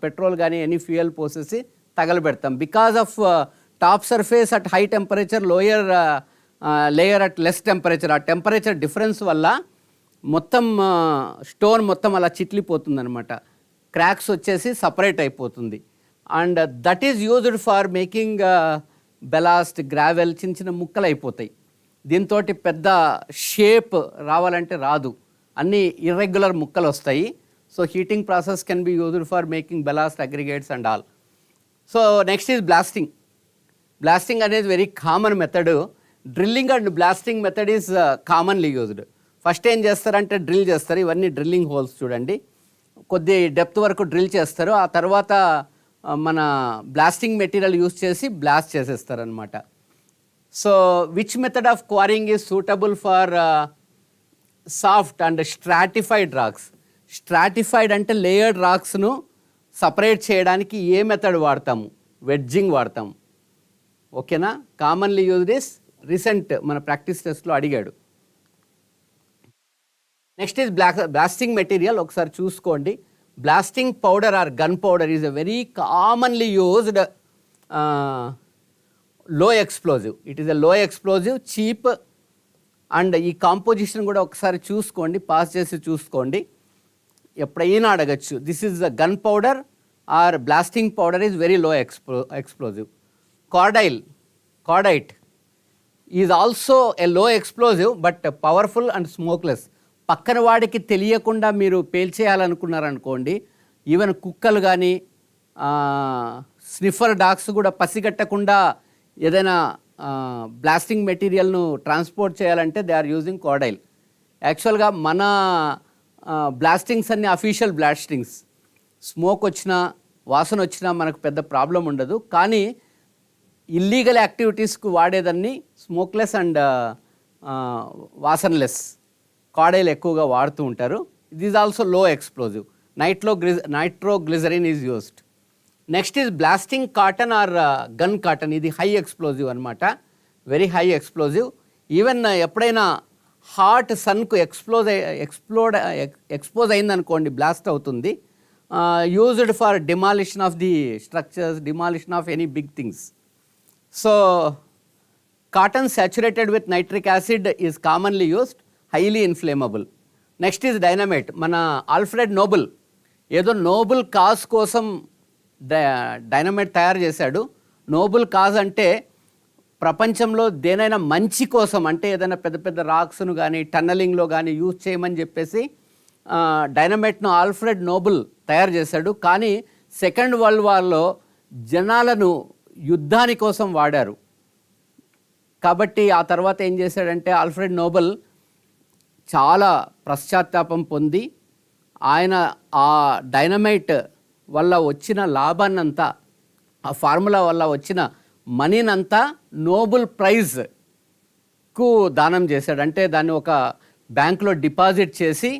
పెట్రోల్ కానీ ఎనీ ఫ్యూయల్ పోసేసి తగలబెడతాం. Because of top surface at high temperature, lower layer at less temperature, ఆ టెంపరేచర్ డిఫరెన్స్ వల్ల మొత్తం స్టోన్ మొత్తం అలా చిట్లిపోతుంది అనమాట. క్రాక్స్ వచ్చేసి సపరేట్ అయిపోతుంది. And that is used for making బెలాస్ట్, gravel, చిన్న చిన్న ముక్కలు అయిపోతాయి. దీంతో పెద్ద షేప్ రావాలంటే రాదు, అన్నీ ఇర్రెగ్యులర్ ముక్కలు వస్తాయి. So heating process can be used for making ballast, aggregates and all. So next is blasting. Blasting అనేది very common method. Drilling and blasting method is commonly used. First ఏం చేస్తారంటే డ్రిల్ చేస్తారు. ఇవన్నీ డ్రిల్లింగ్ హోల్స్ చూడండి, కొద్ది depth వరకు drill చేస్తారు. ఆ తర్వాత మన బ్లాస్టింగ్ మెటీరియల్ యూజ్ చేసి బ్లాస్ట్ చేసేస్తారనమాట. So which method of quarrying is suitable for soft and stratified rocks. Stratified అంటే లేయర్డ్ రాక్స్ను సపరేట్ చేయడానికి ఏ మెథడ్ వాడతాము? వెడ్జింగ్ వాడతాం. ఓకేనా? కామన్లీ యూజ్డ్ ఇస్ రీసెంట్ మన ప్రాక్టీస్ టెస్ట్లో అడిగాడు. Next is blasting material. ఒకసారి చూసుకోండి. Blasting powder or gun powder is a very commonly used low explosive. It is a low explosive, cheap. And ఈ కాంపోజిషన్ కూడా ఒకసారి చూసుకోండి, పాస్ చేసి చూసుకోండి, ఎప్పుడైనా అడగచ్చు. This is the gun powder or blasting powder is very low explosive. Cordite is also a low explosive but powerful and smokeless. పక్కన వాడికి తెలియకుండా మీరు పేల్చేయాలనుకున్నారనుకోండి, ఈవెన్ కుక్కలు కానీ స్నిఫర్ డాగ్స్ కూడా పసిగట్టకుండా ఏదైనా బ్లాస్టింగ్ మెటీరియల్ను ట్రాన్స్పోర్ట్ చేయాలంటే దే ఆర్ యూజింగ్ కార్డైల్. యాక్చువల్గా మన బ్లాస్టింగ్స్ అన్ని అఫీషియల్ బ్లాస్టింగ్స్. స్మోక్ వచ్చినా వాసన వచ్చినా మనకు పెద్ద ప్రాబ్లం ఉండదు. కానీ ఇల్లీగల్ యాక్టివిటీస్కు వాడేదాన్ని స్మోక్లెస్ అండ్ వాసన్లెస్ కార్డైల్ ఎక్కువగా వాడుతూ ఉంటారు. ఇది is also low explosive. Nitroglycerin is used. Next is blasting cotton or gun cotton. ఇది హై ఎక్స్ప్లోజివ్ అనమాట, వెరీ హై ఎక్స్ప్లోజివ్. ఈవెన్ ఎప్పుడైనా హాట్ సన్కు ఎక్స్పోజ్ అయిందనుకోండి, బ్లాస్ట్ అవుతుంది. Used for demolition of the structures, demolition of any big things. So cotton saturated with nitric acid is commonly used, highly inflammable. Next is dynamite. మన Alfred Nobel ఏదో Nobel cause కోసం dynamite తయారు చేశాడు. Noble cause అంటే ప్రపంచంలో దేనైనా మంచి కోసం, అంటే ఏదైనా పెద్ద పెద్ద రాక్స్ను కానీ టన్నలింగ్లో కానీ యూజ్ చేయమని చెప్పేసి డైనమైట్ను ఆల్ఫ్రెడ్ నోబుల్ తయారు చేశాడు. కానీ సెకండ్ వరల్డ్ వార్లో జనాలను యుద్ధాని కోసం వాడారు. కాబట్టి ఆ తర్వాత ఏం చేశాడంటే ఆల్ఫ్రెడ్ నోబెల్ చాలా పశ్చాత్తాపం పొంది ఆయన ఆ డైనమైట్ వల్ల వచ్చిన లాభాన్నంతా, ఆ ఫార్ములా వల్ల వచ్చిన మనీనంతా నోబెల్ ప్రైజ్కు దానం చేశాడు. అంటే దాన్ని ఒక బ్యాంకులో డిపాజిట్ చేసి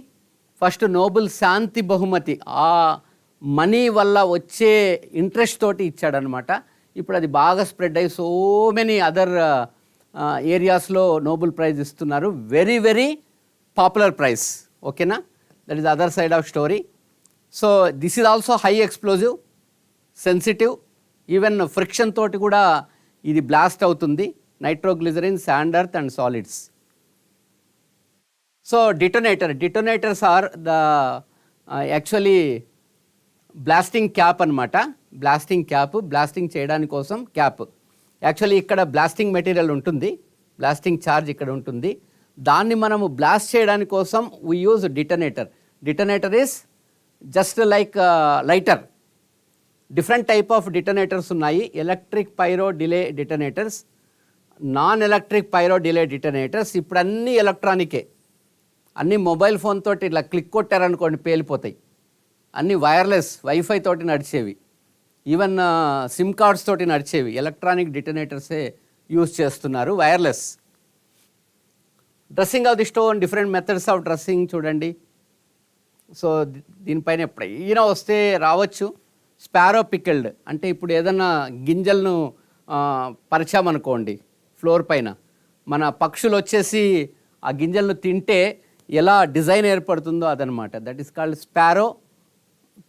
ఫస్ట్ నోబెల్ శాంతి బహుమతి ఆ మనీ వల్ల వచ్చే ఇంట్రెస్ట్ తోటి ఇచ్చాడనమాట. ఇప్పుడు అది బాగా స్ప్రెడ్ అయ్యి సో మెనీ అదర్ ఏరియాస్లో నోబెల్ ప్రైజ్ ఇస్తున్నారు. Very very popular prize. ఓకేనా, that is other side of story. So this is also high explosive, sensitive, even friction తోటి కూడా ఇది బ్లాస్ట్ అవుతుంది. Nitroglycerine, sand earth and solids. So detonators are the actually blasting cap అనమాట. Blasting చేయడానికి కోసం cap. Actually ఇక్కడ blasting material ఉంటుంది, blasting charge ఇక్కడ ఉంటుంది. దాన్ని మనము బ్లాస్ట్ చేయడానికి కోసం we use detonator is just like lighter. Different type of detonators ఉన్నాయి. Electric pyro delay detonators, non electric pyro delay detonators. ఇప్పుడు అన్నీ ఎలక్ట్రానికే, అన్నీ మొబైల్ ఫోన్ తోటి ఇట్లా క్లిక్ కొట్టారనుకోండి పేలిపోతాయి. అన్నీ వైర్లెస్ వైఫై తోటి నడిచేవి, ఈవెన్ సిమ్ కార్డ్స్ తోటి నడిచేవి. ఎలక్ట్రానిక్ డిటోనేటర్సే యూజ్ చేస్తున్నారు, wireless. Dressing of the stone, different methods of dressing చూడండి. సో దీనిపైన ఎప్పుడైనా వస్తే రావచ్చు. స్పారో పికిల్డ్ అంటే ఇప్పుడు ఏదన్నా గింజలను పరిచామనుకోండి ఫ్లోర్ పైన, మన పక్షులు వచ్చేసి ఆ గింజలను తింటే ఎలా డిజైన్ ఏర్పడుతుందో అదనమాట. That is called sparrow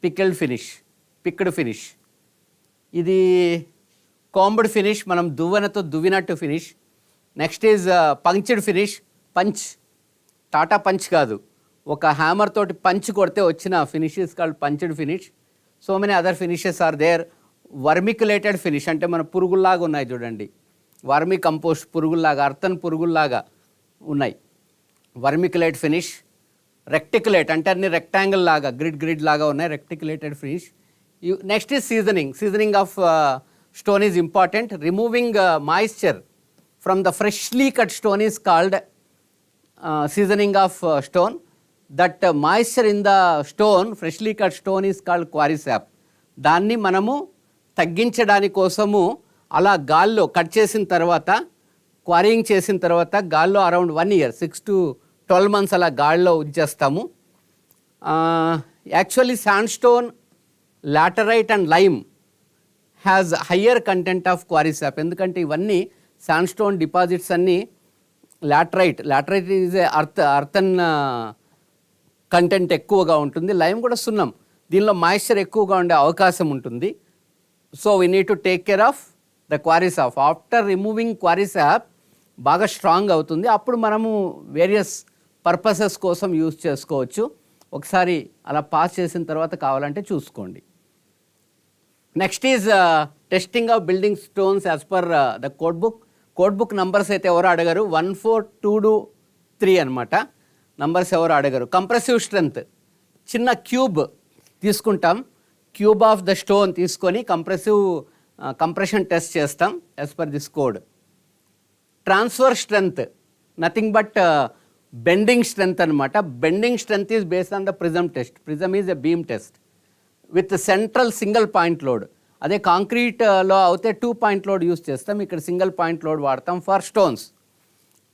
pickled finish. ఇది కాంబ్డ్ ఫినిష్, మనం దువ్వెనతో దువ్వినట్టు finish. Next is punctured finish. Tata Punch కాదు, ఒక హ్యామర్ తోటి పంచ్ కొడితే వచ్చిన finish is called punched finish. So many other finishes are there. Vermiculated finish అంటే మన పురుగుల్లాగా ఉన్నాయి చూడండి, వర్మి కంపోస్ట్ పురుగుల్లాగా, అర్థన్ పురుగుల్లాగా ఉన్నాయి. వర్మికులేట్ ఫినిష్. రెక్టికులేట్ అంటే అన్ని రెక్టాంగిల్ లాగా గ్రిడ్ లాగా ఉన్నాయి, reticulated finish. Next is seasoning of stone is important. Removing moisture from the freshly cut stone is called seasoning of stone. That moisture in the stone, freshly cut stone is called quarry sap. దాన్ని మనము తగ్గించడాని కోసము అలా గాల్లో cut చేసిన తర్వాత, quarrying చేసిన తర్వాత గాల్లో అరౌండ్ 1 year 6 to 12 months అలా గాల్లో ఉంచేస్తాము. Actually sandstone, laterite and lime has higher content of quarry sap. ఎందుకంటే ఇవన్నీ శాండ్ స్టోన్ డిపాజిట్స్ అన్నీ లాటరైట్ ఈజ్ అర్థన్ కంటెంట్ ఎక్కువగా ఉంటుంది. లైమ్ కూడా సున్నం, దీనిలో మాయిశ్చర్ ఎక్కువగా ఉండే అవకాశం ఉంటుంది. So we need to take care of the quarry sap. After removing quarry sap బాగా స్ట్రాంగ్ అవుతుంది, అప్పుడు మనము వేరియస్ పర్పసెస్ కోసం యూజ్ చేసుకోవచ్చు. ఒకసారి అలా పాస్ చేసిన తర్వాత కావాలంటే చూసుకోండి. Next is testing of building stones as per the code book numbers అయితే ఎవరు అడగరు, 1, 4, 2, 3 అనమాట. నంబర్స్ ఎవరు అడగరు. కంప్రెసివ్ స్ట్రెంగ్త్, చిన్న క్యూబ్ తీసుకుంటాం, క్యూబ్ ఆఫ్ ద స్టోన్ తీసుకొని కంప్రెషన్ టెస్ట్ చేస్తాం as per this code. Transfer strength nothing but bending strength అనమాట. Bending strength is based on the prism test. Prism is a beam test with central single point load. అదే కాంక్రీట్లో అయితే 2 point load use చేస్తాం, ఇక్కడ single point load వాడతాం for stones.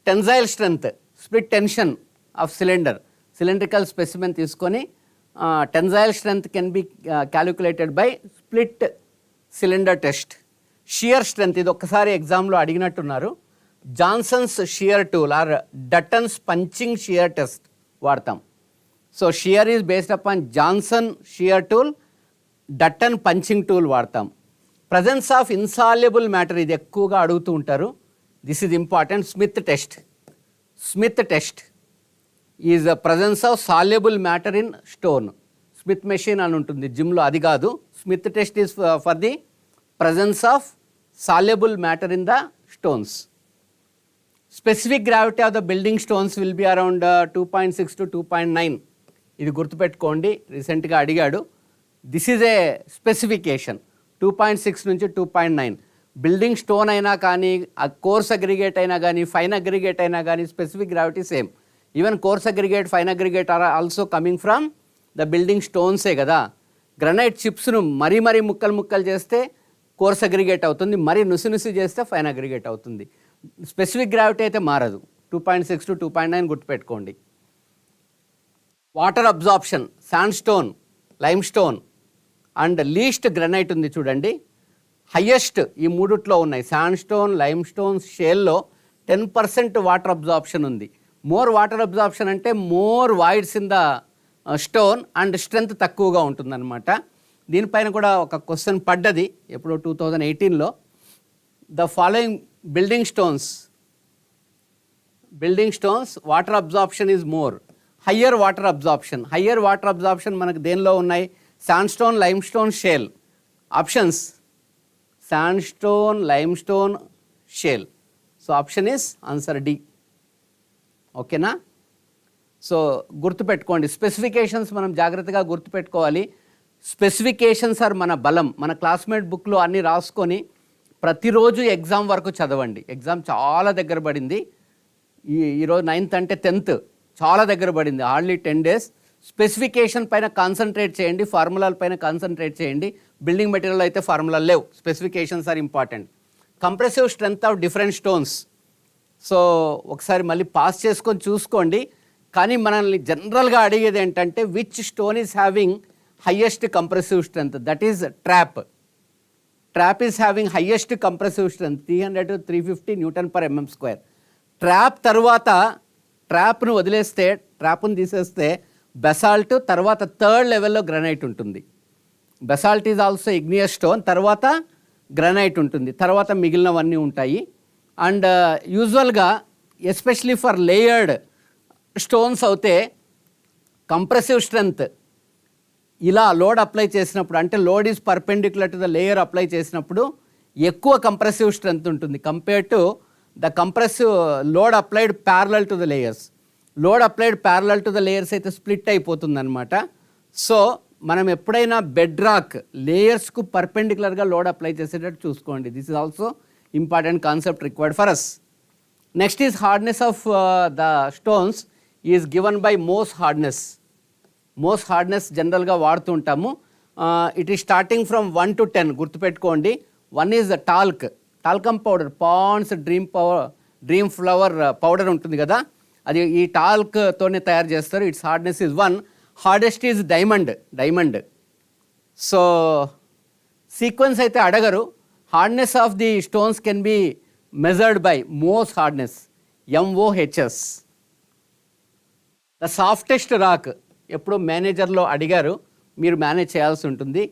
Tensile strength, split tension of cylindrical specimen తీసుకొని tensile strength can be calculated by split cylinder test. Shear strength, ఇది ఒక్కసారి ఎగ్జామ్లో అడిగినట్టున్నారు. Johnson's shear tool or Dutton's punching shear test వాడతాం. So shear is based upon Johnson shear tool, Dutton punching tool వాడతాం. Presence of insoluble matter, ఇది ఎక్కువగా అడుగుతూ ఉంటారు. This is important. Smith test is presence of soluble matter in stone. Smith machine అని ఉంటుంది జిమ్లో, అది కాదు. Smith test is for the presence of soluble matter in the stones. Specific gravity of the building stones will be around 2.6 to 2.9. ఇది గుర్తుపెట్టుకోండి, రీసెంట్గా అడిగాడు. This is a specification. 2.6 నుంచి 2.9. బిల్డింగ్ స్టోన్ అయినా కానీ, కోర్స్ అగ్రిగేట్ అయినా కానీ, ఫైన్ అగ్రిగేట్ అయినా కానీ, specific gravity same. Even coarse aggregate, fine aggregate are also coming from the building స్టోన్సే కదా. గ్రనైట్ చిప్స్ను మరీ ముక్కలు చేస్తే కోర్స్ అగ్రిగేట్ అవుతుంది, మరీ నుసి చేస్తే ఫైన్ అగ్రిగేట్ అవుతుంది. స్పెసిఫిక్ గ్రావిటీ అయితే మారదు. 2.6 to 2.9 గుర్తుపెట్టుకోండి. Water absorption, sand stone, lime stone and least granite ఉంది చూడండి. హయ్యెస్ట్ ఈ మూడిట్లో ఉన్నాయి. శాండ్ స్టోన్, లైమ్ స్టోన్, షేల్లో 10% వాటర్ అబ్జార్ప్షన్ ఉంది. మోర్ వాటర్ అబ్జార్ప్షన్ అంటే more voids in the stone and strength తక్కువగా ఉంటుందన్నమాట. దీనిపైన కూడా ఒక క్వశ్చన్ పడ్డది ఎప్పుడో 2018లో. The following building stones water absorption is more. Higher water absorption మనకు దేనిలో ఉన్నాయి? Sand stone, lime stone, shale. Options sand stone, lime stone, shale. So option is answer D. ఓకేనా? సో గుర్తుపెట్టుకోండి, స్పెసిఫికేషన్స్ మనం జాగ్రత్తగా గుర్తుపెట్టుకోవాలి. స్పెసిఫికేషన్స్ ఆర్ మన బలం. మన క్లాస్మేట్ బుక్లో అన్నీ రాసుకొని ప్రతిరోజు ఎగ్జామ్ వరకు చదవండి. ఎగ్జామ్ చాలా దగ్గర పడింది. ఈరోజు 9th అంటే 10th చాలా దగ్గర పడింది, హార్డ్లీ 10 days. స్పెసిఫికేషన్ పైన కాన్సన్ట్రేట్ చేయండి, ఫార్ములాల పైన కాన్సన్ట్రేట్ చేయండి. బిల్డింగ్ మెటీరియల్ అయితే ఫార్ములాలు లేవు, specifications are important. Compressive strength of different stones. So ఒకసారి మళ్ళీ పాస్ చేసుకొని చూసుకోండి. కానీ మనల్ని జనరల్గా అడిగేది ఏంటంటే which stone is having highest compressive strength? That is trap. Trap is having highest compressive strength 300 to 350 Nm². Trap తర్వాత, ట్రాప్ను వదిలేస్తే, ట్రాప్ను తీసేస్తే బెసాల్ట్, తర్వాత 3rd లెవెల్లో గ్రనైట్ ఉంటుంది. Basalt is also igneous stone, తర్వాత గ్రనైట్ ఉంటుంది, తర్వాత మిగిలినవన్నీ ఉంటాయి. అండ్ యూజువల్గా ఎస్పెషలీ ఫర్ లేయర్డ్ స్టోన్స్ అయితే కంప్రెసివ్ స్ట్రెంగ్త్ ఇలా లోడ్ అప్లై చేసినప్పుడు, అంటే load is perpendicular to the layer apply చేసినప్పుడు ఎక్కువ కంప్రెసివ్ స్ట్రెంగ్త్ ఉంటుంది compare to the compressive load applied parallel to the layers. Load applied parallel to the layers అయితే split అయిపోతుంది అనమాట. సో మనం ఎప్పుడైనా బెడ్ రాక్ లేయర్స్కు పర్పెండిక్యులర్గా లోడ్ అప్లై చేసేటట్టు చూసుకోండి. This is also important concept required for us. Next is hardness of the stones is given by Mohs hardness. Mohs hardness జనరల్గా వాడుతూ ఉంటాము. It is starting from 1 to 10. గుర్తుపెట్టుకోండి. 1 is the talcum powder, Pond's dream flower powder ఉంటుంది కదా, అది ఈ టాల్క్తోనే తయారు చేస్తారు. It's hardness is 1. Hardest is diamond. So sequence అయితే అడగరు. Hardness of the stones can be measured by Mohs hardness, MOHS. The softest rock ఎప్పుడు మేనేజర్లో అడిగారు, మీరు మేనేజ్ చేయాల్సి ఉంటుంది.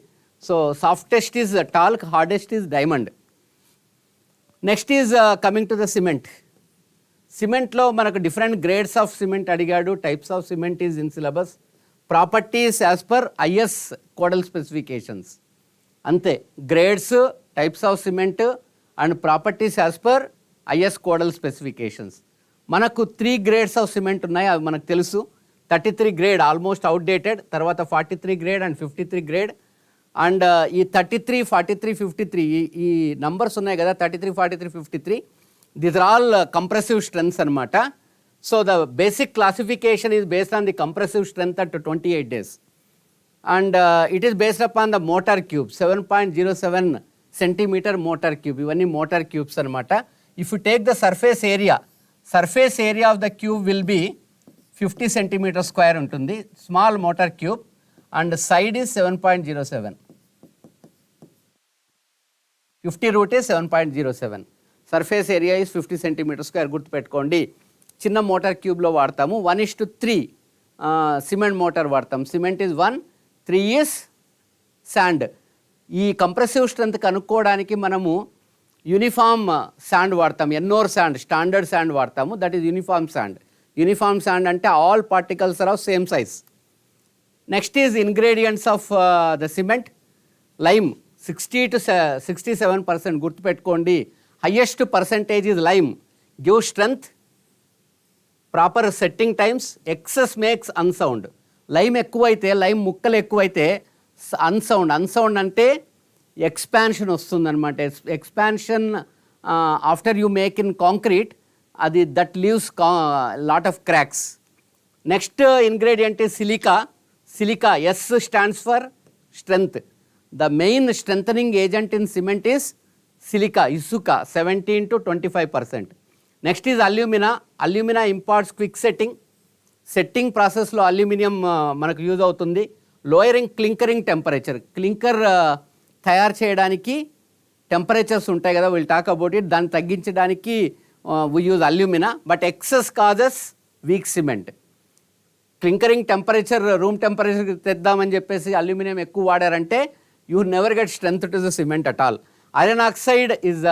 So softest is talc, hardest is diamond. Next is coming to the cement. సిమెంట్లో మనకు డిఫరెంట్ గ్రేడ్స్ ఆఫ్ సిమెంట్ అడిగాడు. Types of cement is in syllabus. Properties as per IS codal specifications. అంతే, grades, types of cement and properties as per IS codal specifications. మనకు 3 grades of cement ఉన్నాయి, అవి మనకు తెలుసు. 33 grade almost outdated, తర్వాత 43 grade and 53 grade. And ఈ 33, 43, 53 ఈ numbers ఉన్నాయి కదా, 33, 43, 53, these are all compressive strengths అనమాట. So the basic classification is based on the compressive strength at 28 days. And it is based upon the mortar cube, 7.07 centimeter mortar cube. ఇవన్నీ mortar cubes అనమాట. If you take the surface area of the cube will be 50 cm² ఉంటుంది, small mortar cube. And side is 7.07. 50 root is 7.07. Surface area is 50 cm². గుర్తుపెట్టుకోండి. చిన్న mortar క్యూబ్లో వాడతాము. 1:3 cement mortar వాడతాం. Cement is 1, 3 is sand. ఈ compressive strength కనుక్కోవడానికి మనము uniform sand వాడతాం, ఎన్నోర్ శాండ్, స్టాండర్డ్ శాండ్ వాడతాము. That is uniform sand. Uniform sand అంటే all particles are of same size. Next is ingredients of the cement. Lime 60 to 67%, గుర్తుపెట్టుకోండి. Highest percentage is lime. Give strength, proper setting times, excess makes unsound. Lime ఎక్కువైతే, lime ముక్కలు ఎక్కువైతే unsound అంటే expansion వస్తుందన్నమాట. Expansion after you make in concrete, అది that leaves lot of cracks. Next ingredient is silica. S stands for strength. The main strengthening agent in cement is silica, ఇసుక, 17 to 25%. Next is alumina imparts quick setting ప్రాసెస్లో aluminium మనకు use అవుతుంది. Lowering clinkering temperature, clinker తయారు చేయడానికి temperatures ఉంటాయి కదా, will talk about it. దాన్ని తగ్గించడానికి we use alumina, but excess causes weak cement. Clinkering temperature room temperature తెద్దామని చెప్పేసి అల్యూమినియం ఎక్కువ వాడారంటే you never get strength to the cement at all. Iron oxide is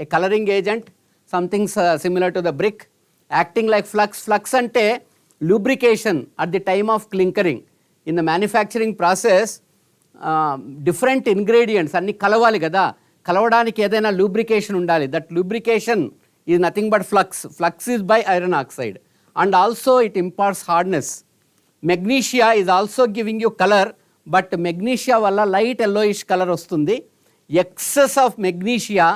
a colouring agent, something similar to the brick, acting like flux అంటే lubrication at the time of clinkering. In the manufacturing process different ingredients అన్నీ కలవాలి కదా, కలవడానికి ఏదైనా lubrication ఉండాలి. That lubrication is nothing but flux is by iron oxide. And also it imparts hardness. Magnesia is also giving you colour, but magnesia వల్ల light yellowish colour వస్తుంది. Excess of magnesia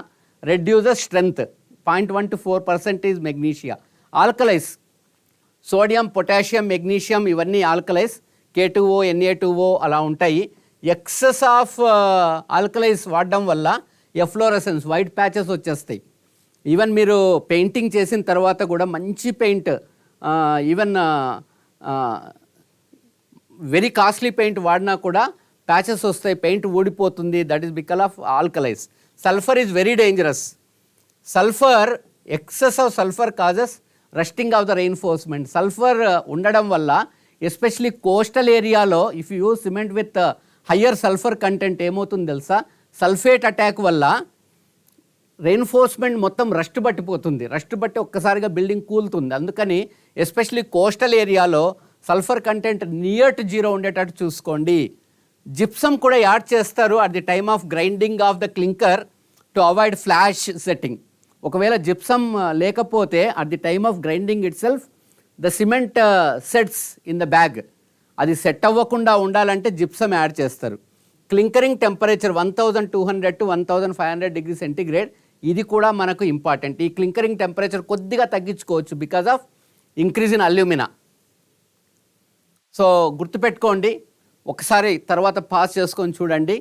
reduces strength. 0.1 to 4% is magnesia. Alkalis, sodium, potassium, magnesium, ఇవన్నీ alkalis. K2O, Na2O అలా ఉంటాయి. Excess of alkalis వాడడం వల్ల efflorescence, white patches వచ్చేస్తాయి. Even మీరు painting చేసిన తర్వాత కూడా మంచి paint, even very costly paint వాడినా కూడా ప్యాచెస్ వస్తాయి, పెయింట్ ఊడిపోతుంది. That is because of alkalis. Sulphur is very dangerous. Excess of sulphur causes rusting of the reinforcement. Sulphur ఉండడం వల్ల ఎస్పెషలీ కోస్టల్ ఏరియాలో if you use cement with higher sulphur content ఏమవుతుంది తెలుసా, sulphate attack వల్ల reinforcement మొత్తం rust పట్టిపోతుంది. Rust పట్టి ఒక్కసారిగా బిల్డింగ్ కూలుతుంది. అందుకని ఎస్పెషలీ కోస్టల్ ఏరియాలో సల్ఫర్ కంటెంట్ నియర్ టు 0 ఉండేటట్టు చూసుకోండి. జిప్సమ్ కూడా యాడ్ చేస్తారు at the time of grinding of the clinker to avoid flash setting. ఒకవేళ జిప్సమ్ లేకపోతే at the time of grinding it self the cement sets in the bag. అది set అవ్వకుండా ఉండాలంటే gypsum add చేస్తారు. క్లింకరింగ్ temperature 1200 to 1500 degrees centigrade, ఇది కూడా మనకు important. ఈ క్లింకరింగ్ టెంపరేచర్ కొద్దిగా తగ్గించుకోవచ్చు because of increase in alumina. So గుర్తుపెట్టుకోండి, ఒకసారి తర్వాత పాస్ చేసుకొని చూడండి.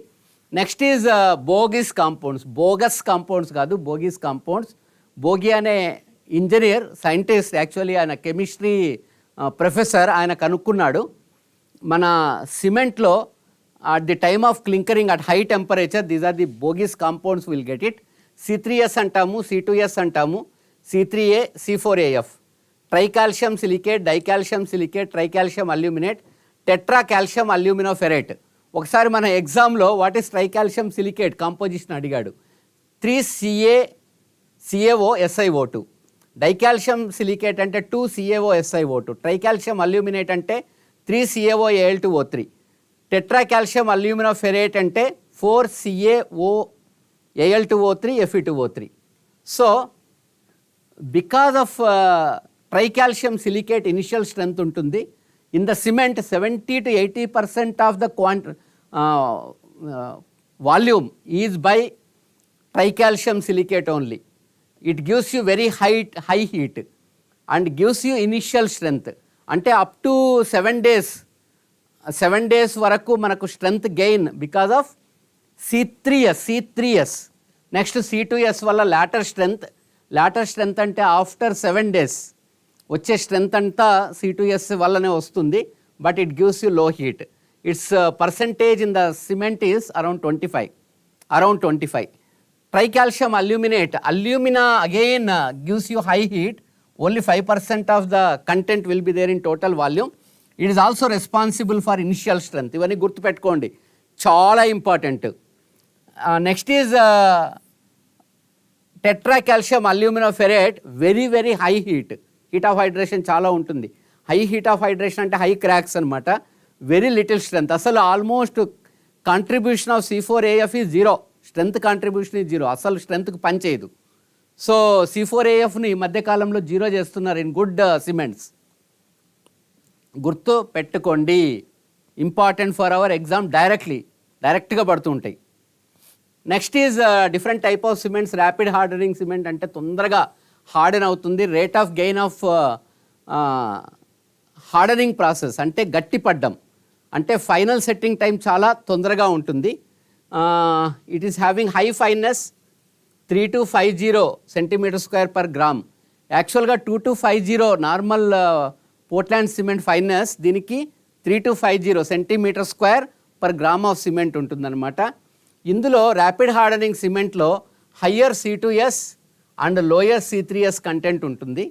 నెక్స్ట్ ఈజ్ బోగస్ కాంపౌండ్స్ కాదు, బోగీస్ కాంపౌండ్స్. బోగి అనే ఇంజనీర్, సైంటిస్ట్, యాక్చువల్లీ ఆయన కెమిస్ట్రీ ప్రొఫెసర్, ఆయన కనుక్కున్నాడు మన సిమెంట్లో at the time of clinkering at high temperature, these are the bogus compounds, will get it. C3S అంటాము, C2S అంటాము, C3A, C4AF. Tricalcium silicate, dicalcium silicate, tricalcium aluminate, tetra calcium aluminoferrite. ఒకసారి మన ఎగ్జామ్లో what is tricalcium silicate composition అడిగాడు. 3CaCaOSiO2. Dicalcium silicate అంటే 2CaOSiO2. Tricalcium aluminate అంటే 3CaOAl2O3. Tetra calcium అల్యూమినోఫెరేట్ అంటే 4CaOAl2O3 Fe2O3. So because of tricalcium silicate initial strength ఉంటుంది. In the cement 70 to 80% of the volume is by tricalcium silicate only. It gives you very high heat and gives you initial strength. అంటే up to 7 days వరకు మనకు strength gain because of C3S. Next C2S వల్ల later strength అంటే after 7 days వచ్చే strength అంతా C2S వల్లనే వస్తుంది. But it gives you low heat. It's percentage in the cement is around 25. Tricalcium alumina again gives you high heat. Only 5% of the content will be there in total volume. It is also responsible for initial strength. ఇవన్నీ గుర్తుపెట్టుకోండి, చాలా important. Next is tetra calcium aluminoferrite. Very high heat of hydration చాలా ఉంటుంది. High heat of hydration అంటే high cracks అనమాట. Very little strength. అసలు almost contribution of C4AF is zero, strength contribution is zero, అసలు స్ట్రెంత్కి పనిచేయదు. సో C4AFని ఈ మధ్యకాలంలో zero చేస్తున్నారు ఇన్ గుడ్ సిమెంట్స్. గుర్తు పెట్టుకోండి, ఇంపార్టెంట్ ఫర్ అవర్ ఎగ్జామ్, డైరెక్ట్గా పడుతూ ఉంటాయి. Next is different type of cements. Rapid hardening cement అంటే తొందరగా హార్డెన్ అవుతుంది. Rate of gain of hardening process అంటే గట్టిపడ్డం, అంటే ఫైనల్ సెట్టింగ్ టైం చాలా తొందరగా ఉంటుంది. It is having high fineness 3 to 50 cm² per gram. యాక్చువల్గా 2 to 50 normal Portland cement fineness, దీనికి 3 to 50 cm² per gram of cement ఉంటుందన్నమాట. ఇందులో ర్యాపిడ్ హార్డనింగ్ సిమెంట్లో higher C2S and lower C3S content ఉంటుంది.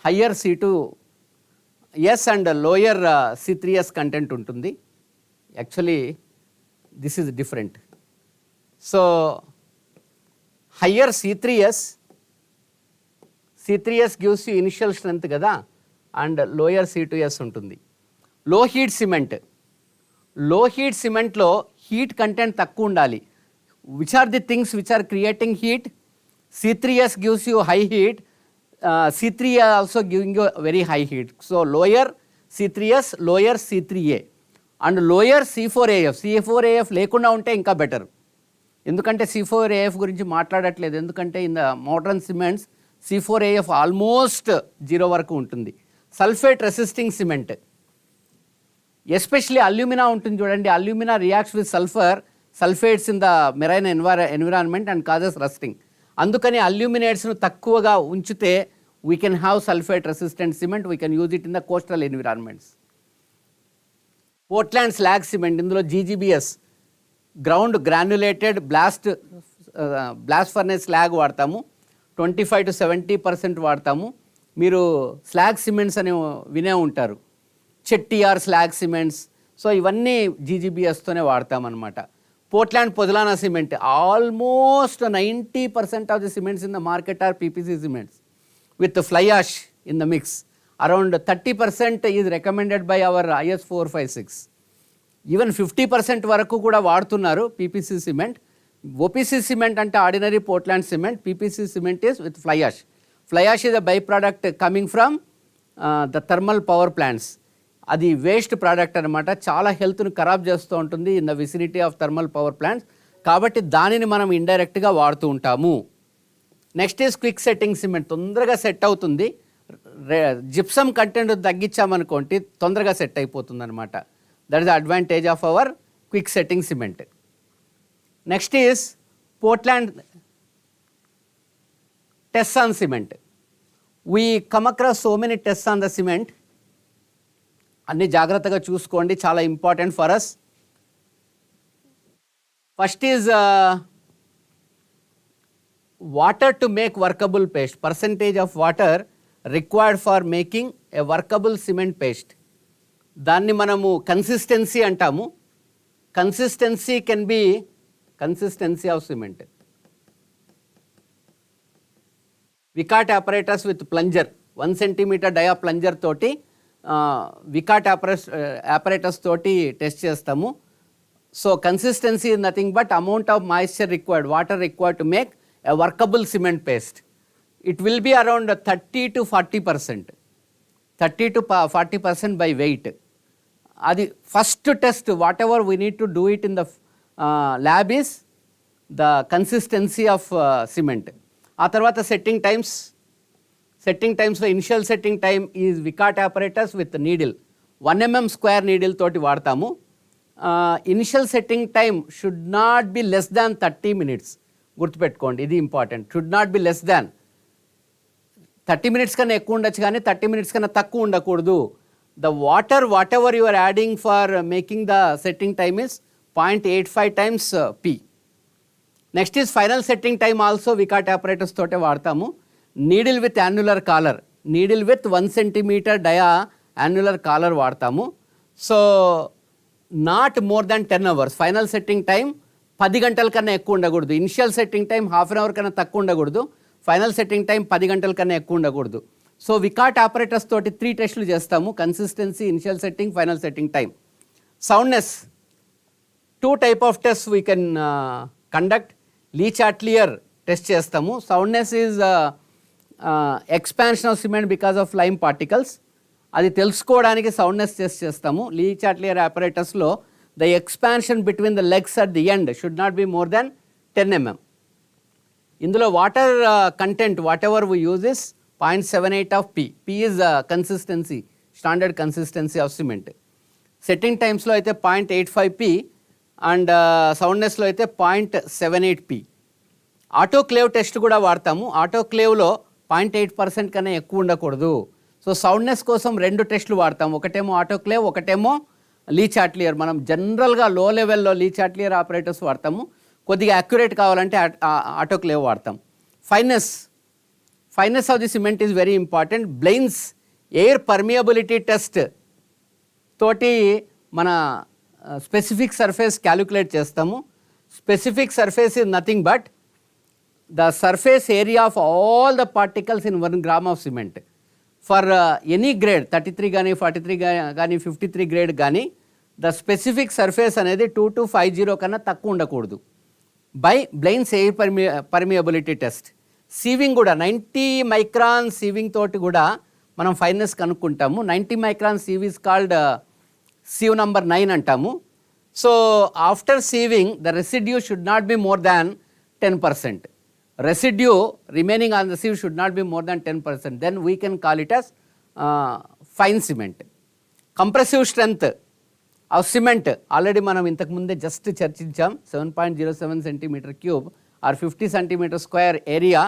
Higher C2S and lower C3S content ఉంటుంది. Actually this is different. So higher C3S gives you initial strength కదా, and lower C2S ఉంటుంది. Low heat సిమెంట్లో heat content తక్కువ ఉండాలి. Which are the things which are creating heat? C3S gives you high heat, C3A also giving you very high heat. So lower C3S, lower C3A and lower C4AF లేకుండా ఉంటే ఇంకా better. ఎందుకంటే C4AF గురించి మాట్లాడట్లేదు, ఎందుకంటే in the modern cements C4AF almost 0 వరకు ఉంటుంది. Sulphate resisting cement, especially alumina ఉంటుంది చూడండి. Alumina reacts with sulphates in the marine environment and causes rusting. అందుకని అల్యూమినేట్స్ను తక్కువగా ఉంచితే we can have sulphate resistant cement, we can use it in the coastal environments. Portland slag cement, ఇందులో GGBS ground granulated blast furnace slag వాడతాము. 25 to 70% వాడతాము. మీరు slag cements అని వినే ఉంటారు, చెట్టిఆర్ స్లాగ్ సిమెంట్స్. సో ఇవన్నీ GGBSతోనే వాడతామన్నమాట. Portland pozzolana cement, almost 90% of the cements in the market are PPC cements with fly ash in the mix. Around 30% is recommended by our IS 456. Even 50% వరకు కూడా వాడుతున్నారు PPC cement. OPC cement అంటే ordinary Portland cement. PPC cement is with fly ash. Fly ash is a by product coming from the thermal power plants. అది waste product అనమాట, చాలా హెల్త్ను ఖరాబ్ చేస్తూ ఉంటుంది in the vicinity of thermal power plants. కాబట్టి దానిని మనం ఇండైరెక్ట్గా వాడుతూ ఉంటాము. Next is quick setting cement, తొందరగా సెట్ అవుతుంది. జిప్సమ్ కంటెంట్ తగ్గించామనుకోండి తొందరగా సెట్ అయిపోతుంది అనమాట. That is the advantage of our quick setting cement. Next is Portland టెస్సాన్ cement. We come across so many test on the cement. అన్నీ జాగ్రత్తగా చూసుకోండి, చాలా important for us. First is water to make workable paste. Percentage of water required for making a workable cement paste. దాన్ని మనము consistency అంటాము. Consistency can be consistency of cement. Vicat operators with plunger, 1 centimeter dia plunger తోటి Vicat operators తోటి test చేస్తాము. So consistency is nothing but amount of moisture required, water required to make a workable cement paste. It will be around 30 to 40%, 30 to 40% by weight. అది first test. Whatever we need to do it in the lab is the consistency of cement. ఆ తర్వాత setting టైమ్స్లో initial setting time is వికాట్ operators with needle, 1 mm square needle తోటి వాడతాము. Initial setting time should not be less than 30 minutes. గుర్తుపెట్టుకోండి, ఇది important. Should not be less than 30 minutes కన్నా ఎక్కువ ఉండొచ్చు, కానీ 30 minutes కన్నా తక్కువ ఉండకూడదు. The water whatever you are adding for making the setting time is 0.85 times P. Next is final setting time also Vicat operators తోటే వాడతాము. Needle with annular collar, needle with 1 centimeter dia annular collar వాడతాము. So not more than 10 hours. Final setting time 10 గంటల కన్నా ఎక్కువ ఉండకూడదు. Initial setting time ½ an hour కన్నా తక్కువ ఉండకూడదు. ఫైనల్ సెట్టింగ్ టైం 10 గంటల కన్నా ఎక్కువ ఉండకూడదు. సో వికాట్ ఆపరేటర్స్ తోటి 3 టెస్టులు చేస్తాము: consistency, initial setting, final setting time. Soundness, two type of tests we can conduct. Le Chatelier test చేస్తాము. Soundness is expansion of cement because of lime particles. అది తెలుసుకోవడానికి సౌండ్నెస్ టెస్ట్ చేస్తాము. లీ చాట్లియర్ apparatusలో the expansion between the legs at the end should not be more than 10 mm. ఇందులో water content whatever we use is 0.78 of P. P is consistency, standard consistency of cement. Setting టైమ్స్లో అయితే 0.85 P and సౌండ్నెస్లో అయితే 0.78 P. Autoclave test కూడా వాడతాము. ఆటోక్లేవ్లో 0.8% కన్నా ఎక్కువ ఉండకూడదు. So soundness కోసం 2 టెస్టులు వాడతాము. ఒకటేమో ఆటోక్లేవ్, ఒకటేమో లీ చాట్లియర్. మనం జనరల్గా లో లెవెల్లో లీ చాట్లియర్ ఆపరేటర్స్ వాడతాము. కొద్దిగా అక్యురేట్ కావాలంటే ఆటోక్లేవ్ వాడతాం. Fineness of the cement is very important. Blaine's air permeability test తోటి మన స్పెసిఫిక్ సర్ఫేస్ క్యాలిక్యులేట్ చేస్తాము. Specific surface is nothing but the surface area of all the particles in 1 gram of cement. For any grade 33 కానీ 43 కానీ 53 grade కానీ the specific surface అనేది 2250 కన్నా తక్కువ ఉండకూడదు. By Blaine's air permeability test. Sieving కూడా 90 micron sewing తోటి కూడా మనం ఫైనెస్ కనుక్కుంటాము. 90 micron sieve is called sieve number 9 అంటాము. So after sieving the residue should not be more than 10%. Residue remaining on the sieve should not be more than 10%. Then we can call it as fine cement. Compressive strength of cement already మనం ఇంతకుముందే just చర్చించాం. 7.07 cm³ are 50 cm² area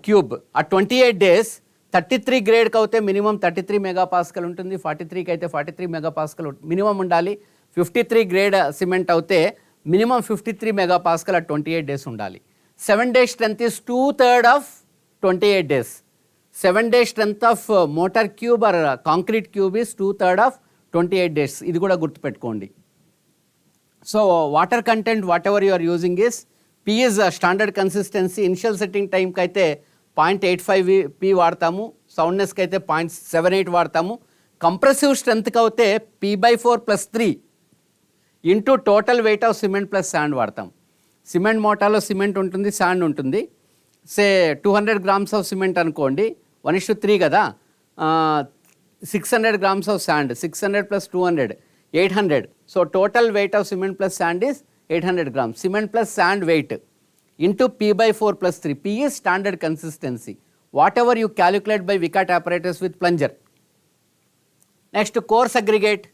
cube. ఆ 28 days 33 గ్రేడ్కి అయితే minimum 33 MPa ఉంటుంది. 43కి అయితే 43 MPa minimum ఉండాలి. 53 grade cement అయితే minimum 53 MPa at 28 days ఉండాలి. 7 days strength is 2/3 of 28 days. 7 days strength of mortar cube or concrete cube is 2/3 of 28 days. ఇది కూడా గుర్తుపెట్టుకోండి. So water content whatever you are using is P is standard consistency. Initial setting టైంకి అయితే 0.85 P వాడతాము. సౌండ్నెస్కి అయితే 0.78 వాడతాము. Compressive స్ట్రెంత్కి అయితే P/4 + 3 into total weight of cement plus sand వాడతాం. సిమెంట్ మోటార్లో సిమెంట్ ఉంటుంది, శాండ్ ఉంటుంది. సే 200 grams ఆఫ్ సిమెంట్ అనుకోండి, 1:3 కదా. 600 grams of sand, 600 + 200 800. So total weight of cement plus sand is 800 grams. Cement plus sand weight into P/4 + 3. P is standard consistency. Whatever you calculate by Vicat apparatus with plunger. Next, coarse aggregate.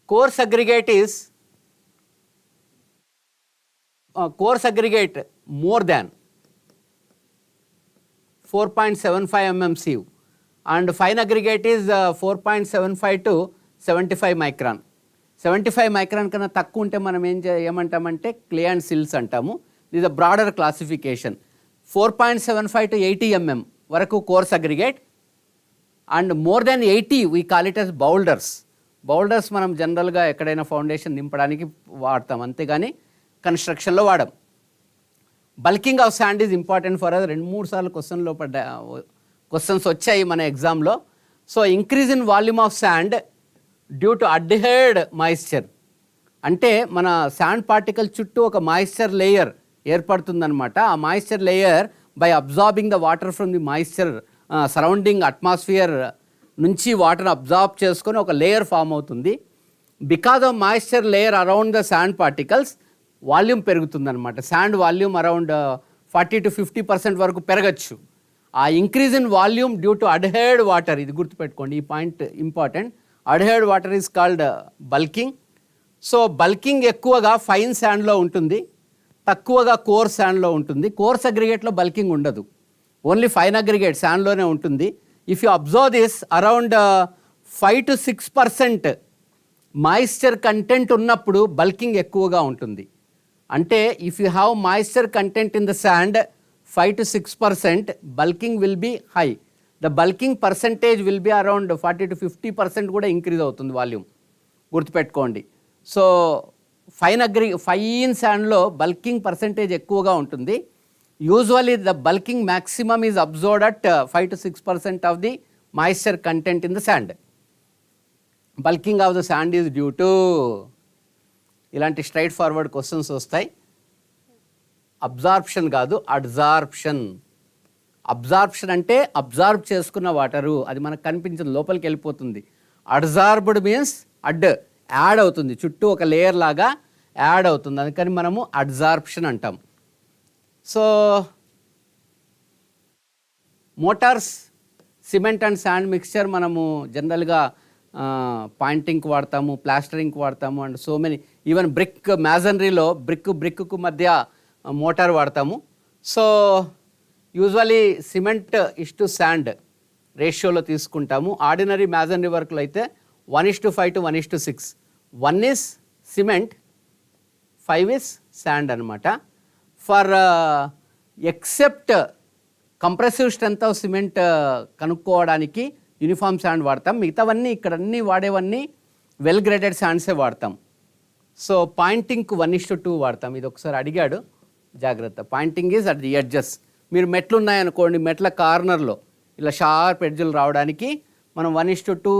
Coarse aggregate is coarse aggregate more than 4.75 mm sieve and fine aggregate is 4.75 to 75 micron. 75 micron కన్నా తక్కువ ఉంటే మనం ఏమంటామంటే clay and silts అంటాము. This a broader classification. 4.75 to 80 mm వరకు coarse aggregate and more than 80 we call it as boulders. Boulders మనం జనరల్గా ఎక్కడైనా ఫౌండేషన్ నింపడానికి వాడతాం, అంతేగాని కన్స్ట్రక్షన్లో వాడం. Bulking of sand is important for us. 2-3 సార్లు క్వశ్చన్స్ వచ్చాయి మన ఎగ్జామ్లో. So increase in volume of sand due to adhered moisture. అంటే మన శాండ్ పార్టికల్ చుట్టూ ఒక మాయిశ్చర్ లేయర్ ఏర్పడుతుందన్నమాట. ఆ moisture layer by absorbing the water from the moisture surrounding atmosphere నుంచి వాటర్ అబ్జార్బ్ చేసుకొని ఒక లేయర్ ఫామ్ అవుతుంది. Because of moisture layer around the sand particles volume పెరుగుతుందన్నమాట. శాండ్ వాల్యూమ్ అరౌండ్ 40 to 50% వరకు పెరగచ్చు. ఆ increase in volume due to adhered water, ఇది గుర్తుపెట్టుకోండి, ఈ point important. Adhered water is called bulking. So bulking ఎక్కువగా fine శాండ్లో ఉంటుంది, తక్కువగా కోర్స్ శాండ్లో ఉంటుంది. కోర్స్ అగ్రిగేట్లో బల్కింగ్ ఉండదు, ఓన్లీ ఫైన్ అగ్రిగేట్ శాండ్లోనే ఉంటుంది. If you observe this around 5 to 6% moisture content ఉన్నప్పుడు బల్కింగ్ ఎక్కువగా ఉంటుంది. అంటే if you have moisture content in the sand 5 to 6%, bulking will be high. The bulking percentage will be around 40 to 50% కూడా increase అవుతుంది volume, గుర్తుపెట్టుకోండి. So fine శాండ్లో bulking percentage ఎక్కువగా ఉంటుంది. Usually the bulking maximum is observed at 5 to 6% of the moisture content in the sand. Bulking of the sand is due to. ఇలాంటి straight forward questions వస్తాయి. Absorption కాదు, adsorption. Absorption అంటే absorb చేసుకున్న water, అది మనకు కనిపించదు, లోపలికి వెళ్ళిపోతుంది. అడ్జార్బ్డ్ మీన్స్ యాడ్ అవుతుంది, చుట్టూ ఒక లేయర్ లాగా యాడ్ అవుతుంది, అందుకని మనము అడ్జార్ప్షన్ అంటాం. So mortars, cement and sand mixture మనము జనరల్గా పాయింటింగ్కి వాడతాము, ప్లాస్టరింగ్కి వాడతాము, and so many, even brick మ్యాజనరీలో బ్రిక్కు మధ్య మోటార్ వాడతాము. So usually cement to sand రేషియోలో తీసుకుంటాము. ఆర్డినరీ మ్యాజనరీ వర్క్లో అయితే 1:5 to 1:6. 1 is cement, 5 is sand అనమాట. For except compressive strength of cement కనుక్కోవడానికి యూనిఫామ్ శాండ్ వాడతాం. మిగతావన్నీ ఇక్కడ అన్నీ వాడేవన్నీ వెల్ గ్రేడెడ్ శాండ్సే వాడతాం. సో పాయింటింగ్కు 1:2 వాడతాం. ఇది ఒకసారి అడిగాడు, జాగ్రత్త. Pointing is at the edges. మీరు మెట్లు ఉన్నాయనుకోండి, మెట్ల కార్నర్లో ఇలా షార్ప్ ఎడ్జులు రావడానికి మనం 1:2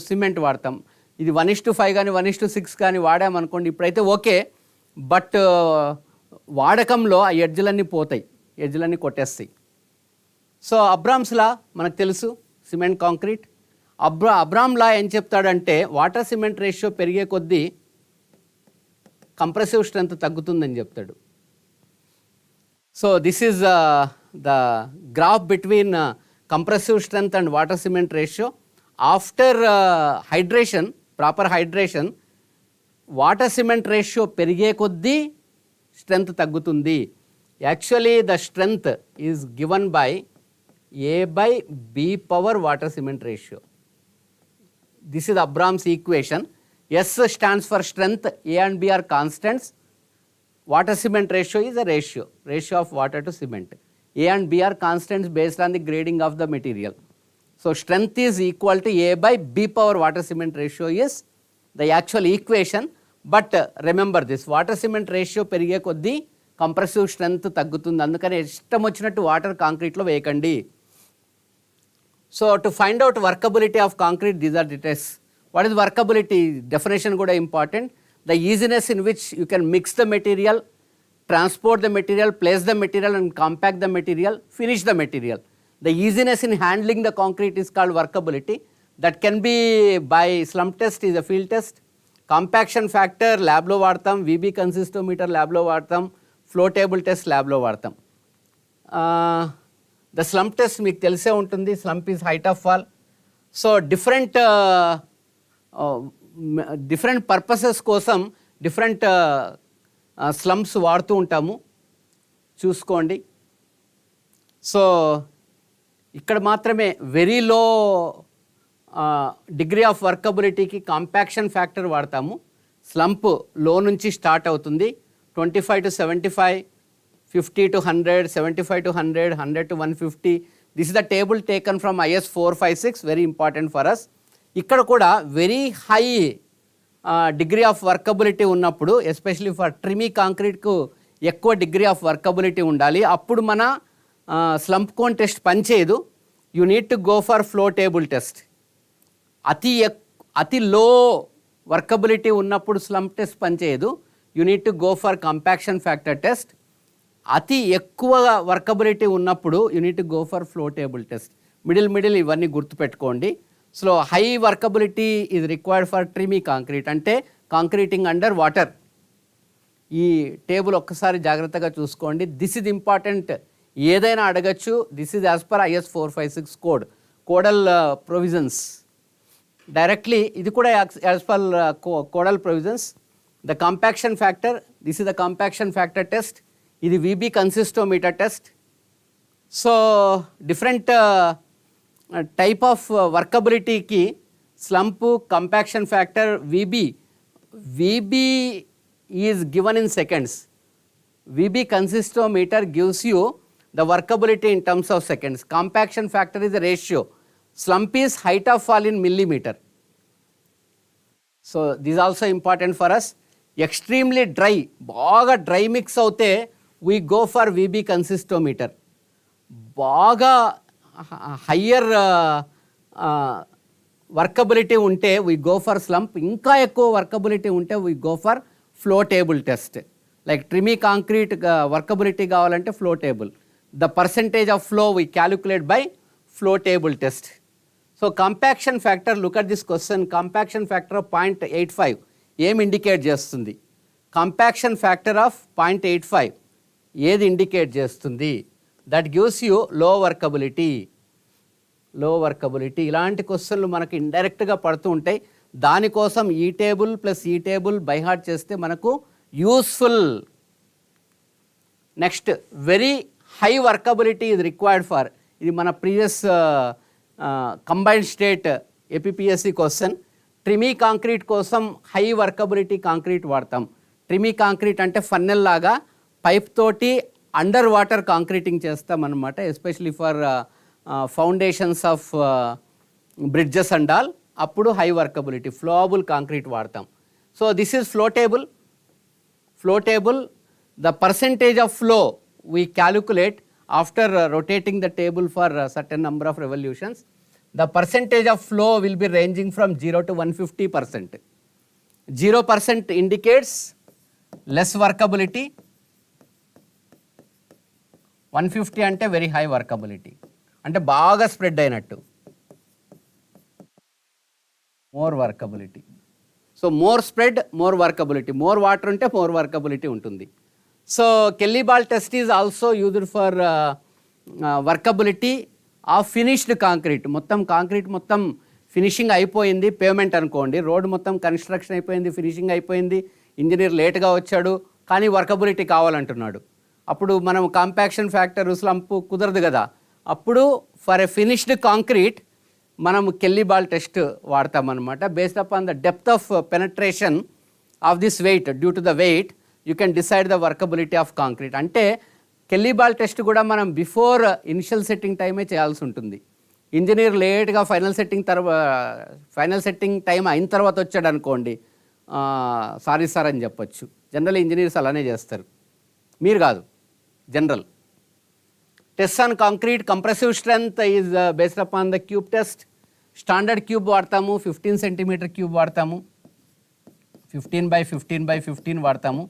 సిమెంట్ వాడతాం. ఇది 1:5 కానీ 1:6 కానీ వాడామనుకోండి, ఇప్పుడైతే ఓకే, బట్ వాడకంలో ఆ ఎడ్జులన్నీ పోతాయి, ఎడ్జులన్నీ కొట్టేస్తాయి. సో అబ్రామ్స్ లా మనకు తెలుసు, సిమెంట్ కాంక్రీట్. అబ్రామ్ లా ఏం చెప్తాడంటే వాటర్ సిమెంట్ రేషియో పెరిగే కొద్దీ కంప్రెసివ్ స్ట్రెంత్ తగ్గుతుందని చెప్తాడు. So this is the graph between compressive strength and water cement ratio. After hydration, proper hydration, water cement ratio perige koddi strength taggutundi. Actually the strength is given by A by B power water cement ratio. This is Abram's equation. S stands for strength, A and B are constants. Water cement ratio is a ratio of water to cement. A and B are constants based on the grading of the material. So strength is equal to A by B power water cement ratio is the actual equation. But remember this, water cement ratio perige koddi compressive strength taggutundi, andukane ishtam vachinattu water concrete lo vekandi. So to find out workability of concrete, these are the tests. What is workability? Definition kuda important. The easiness in which you can mix the material, transport the material, place the material and compact the material, finish the material. The easiness in handling the concrete is called workability. That can be by slump test, is a field test. Compaction factor lab lo vaadtam, VB consistometer lab lo vaadtam, flow table test lab lo vaadtam. The slump test meeku telise untundi, slump is height of fall. So different purposes kosam different slumps వాడుతూ ఉంటాము, చూసుకోండి. So ఇక్కడ మాత్రమే very low degree of వర్కబిలిటీకి compaction factor వాడతాము. Slump లో నుంచి start అవుతుంది, 25 to 75, 50 to 100, 75 to 100, 100 to 150. This is the table taken from IS 456, very important for us. ఇక్కడ కూడా very high degree of workability ఉన్నప్పుడు, ఎస్పెషలీ ఫర్ ట్రిమీ కాంక్రీట్కు ఎక్కువ డిగ్రీ ఆఫ్ వర్కబిలిటీ ఉండాలి. అప్పుడు మన స్లంప్ కోన్ టెస్ట్ పనిచేయదు. You need to go for flow table test. అతి లో వర్కబిలిటీ ఉన్నప్పుడు స్లంప్ టెస్ట్ పనిచేయదు. You need to go for compaction factor test. అతి ఎక్కువ వర్కబిలిటీ ఉన్నప్పుడు you need to go for flow table test. Middle ఇవన్నీ గుర్తుపెట్టుకోండి. So high workability is required for tremie concrete, అంటే concreting under water. ఈ table ఒక్కసారి జాగ్రత్తగా చూసుకోండి. దిస్ ఇస్ ఇంపార్టెంట్, ఏదైనా అడగచ్చు. This is as per IS 456 codal provisions. Directly ఇది కూడా as per codal provisions. The compaction factor, this is the compaction factor test. ఇది VB consistometer test. So different type of వర్కబిలిటీకి slump, compaction factor, VB is given in seconds. VB consistometer gives you the workability in terms of seconds. Compaction factor is a ratio. Slump is height of fall in millimeter. So this is also important for us. Extremely dry, బాగా dry mix అవుతే we go for VB consistometer. బాగా higher workability ఉంటే we go for slump, ఇంకా ఎక్కువ workability ఉంటే we go for flow table test. Like tremie concrete workability కావాలంటే flow table, the percentage of flow we calculate by flow table test. So compaction factor, look at this question, compaction factor of 0.85 ఏం indicate చేస్తుంది? Compaction factor of 0.85 ఏది indicate చేస్తుంది? That gives you low workability. Low workability ఇలాంటి క్వశ్చన్లు మనకు ఇండైరెక్ట్గా పడుతూ ఉంటాయి. దానికోసం ఈ టేబుల్ ప్లస్ ఈ టేబుల్ బై హార్ట్ చేస్తే మనకు useful. Next, very high workability ఇది రిక్వైర్డ్ ఫర్, ఇది మన previous combined state APPSC question. Tremie concrete కోసం హై వర్కబిలిటీ కాంక్రీట్ వాడతాం. ట్రిమీ కాంక్రీట్ అంటే ఫన్నెల్ లాగా పైప్ తోటి అండర్ వాటర్ కాంక్రీటింగ్ చేస్తాం అన్నమాట, especially for foundations of bridges and all. అప్పుడు హై వర్కబిలిటీ ఫ్లోవబుల్ కాంక్రీట్ వాడతాం. So this is flow table. Flow table, the percentage of flow we calculate after rotating the table for a certain number of revolutions. The percentage of flow will be ranging from 0 to 150%. 0% indicates less workability, 150 అంటే very high workability, అంటే బాగా spread అయినట్టు, more workability. So more spread, more workability, more water ఉంటే more workability ఉంటుంది. So Kelly ball test is also used for workability of finished concrete. మొత్తం concrete మొత్తం finishing అయిపోయింది, payment అనుకోండి, రోడ్ మొత్తం కన్స్ట్రక్షన్ అయిపోయింది, ఫినిషింగ్ అయిపోయింది, ఇంజనీర్ లేట్గా వచ్చాడు కానీ వర్కబిలిటీ కావాలంటున్నాడు. అప్పుడు మనం కాంపాక్షన్ ఫ్యాక్టర్ స్లంప్ కుదరదు కదా, అప్పుడు ఫర్ ఎ ఫినిష్డ్ కాంక్రీట్ మనం కెల్లీ బాల్ టెస్ట్ వాడతామన్నమాట. Based upon the depth of penetration of this weight, due to the weight you can decide the workability of concrete. అంటే Kelly ball test కూడా మనం before initial setting టైమే చేయాల్సి ఉంటుంది. Engineer లేట్గా final setting time అయిన తర్వాత వచ్చాడు అనుకోండి, సారీ సార్ అని చెప్పొచ్చు. జనరల్ ఇంజనీర్స్ అలానే చేస్తారు, మీరు కాదు, general. Test on concrete, compressive strength is based upon the cube test. Standard cube వాడతాము, 15 సెంటీమీటర్ క్యూబ్ వాడతాము, 15x15x15 వాడతాము.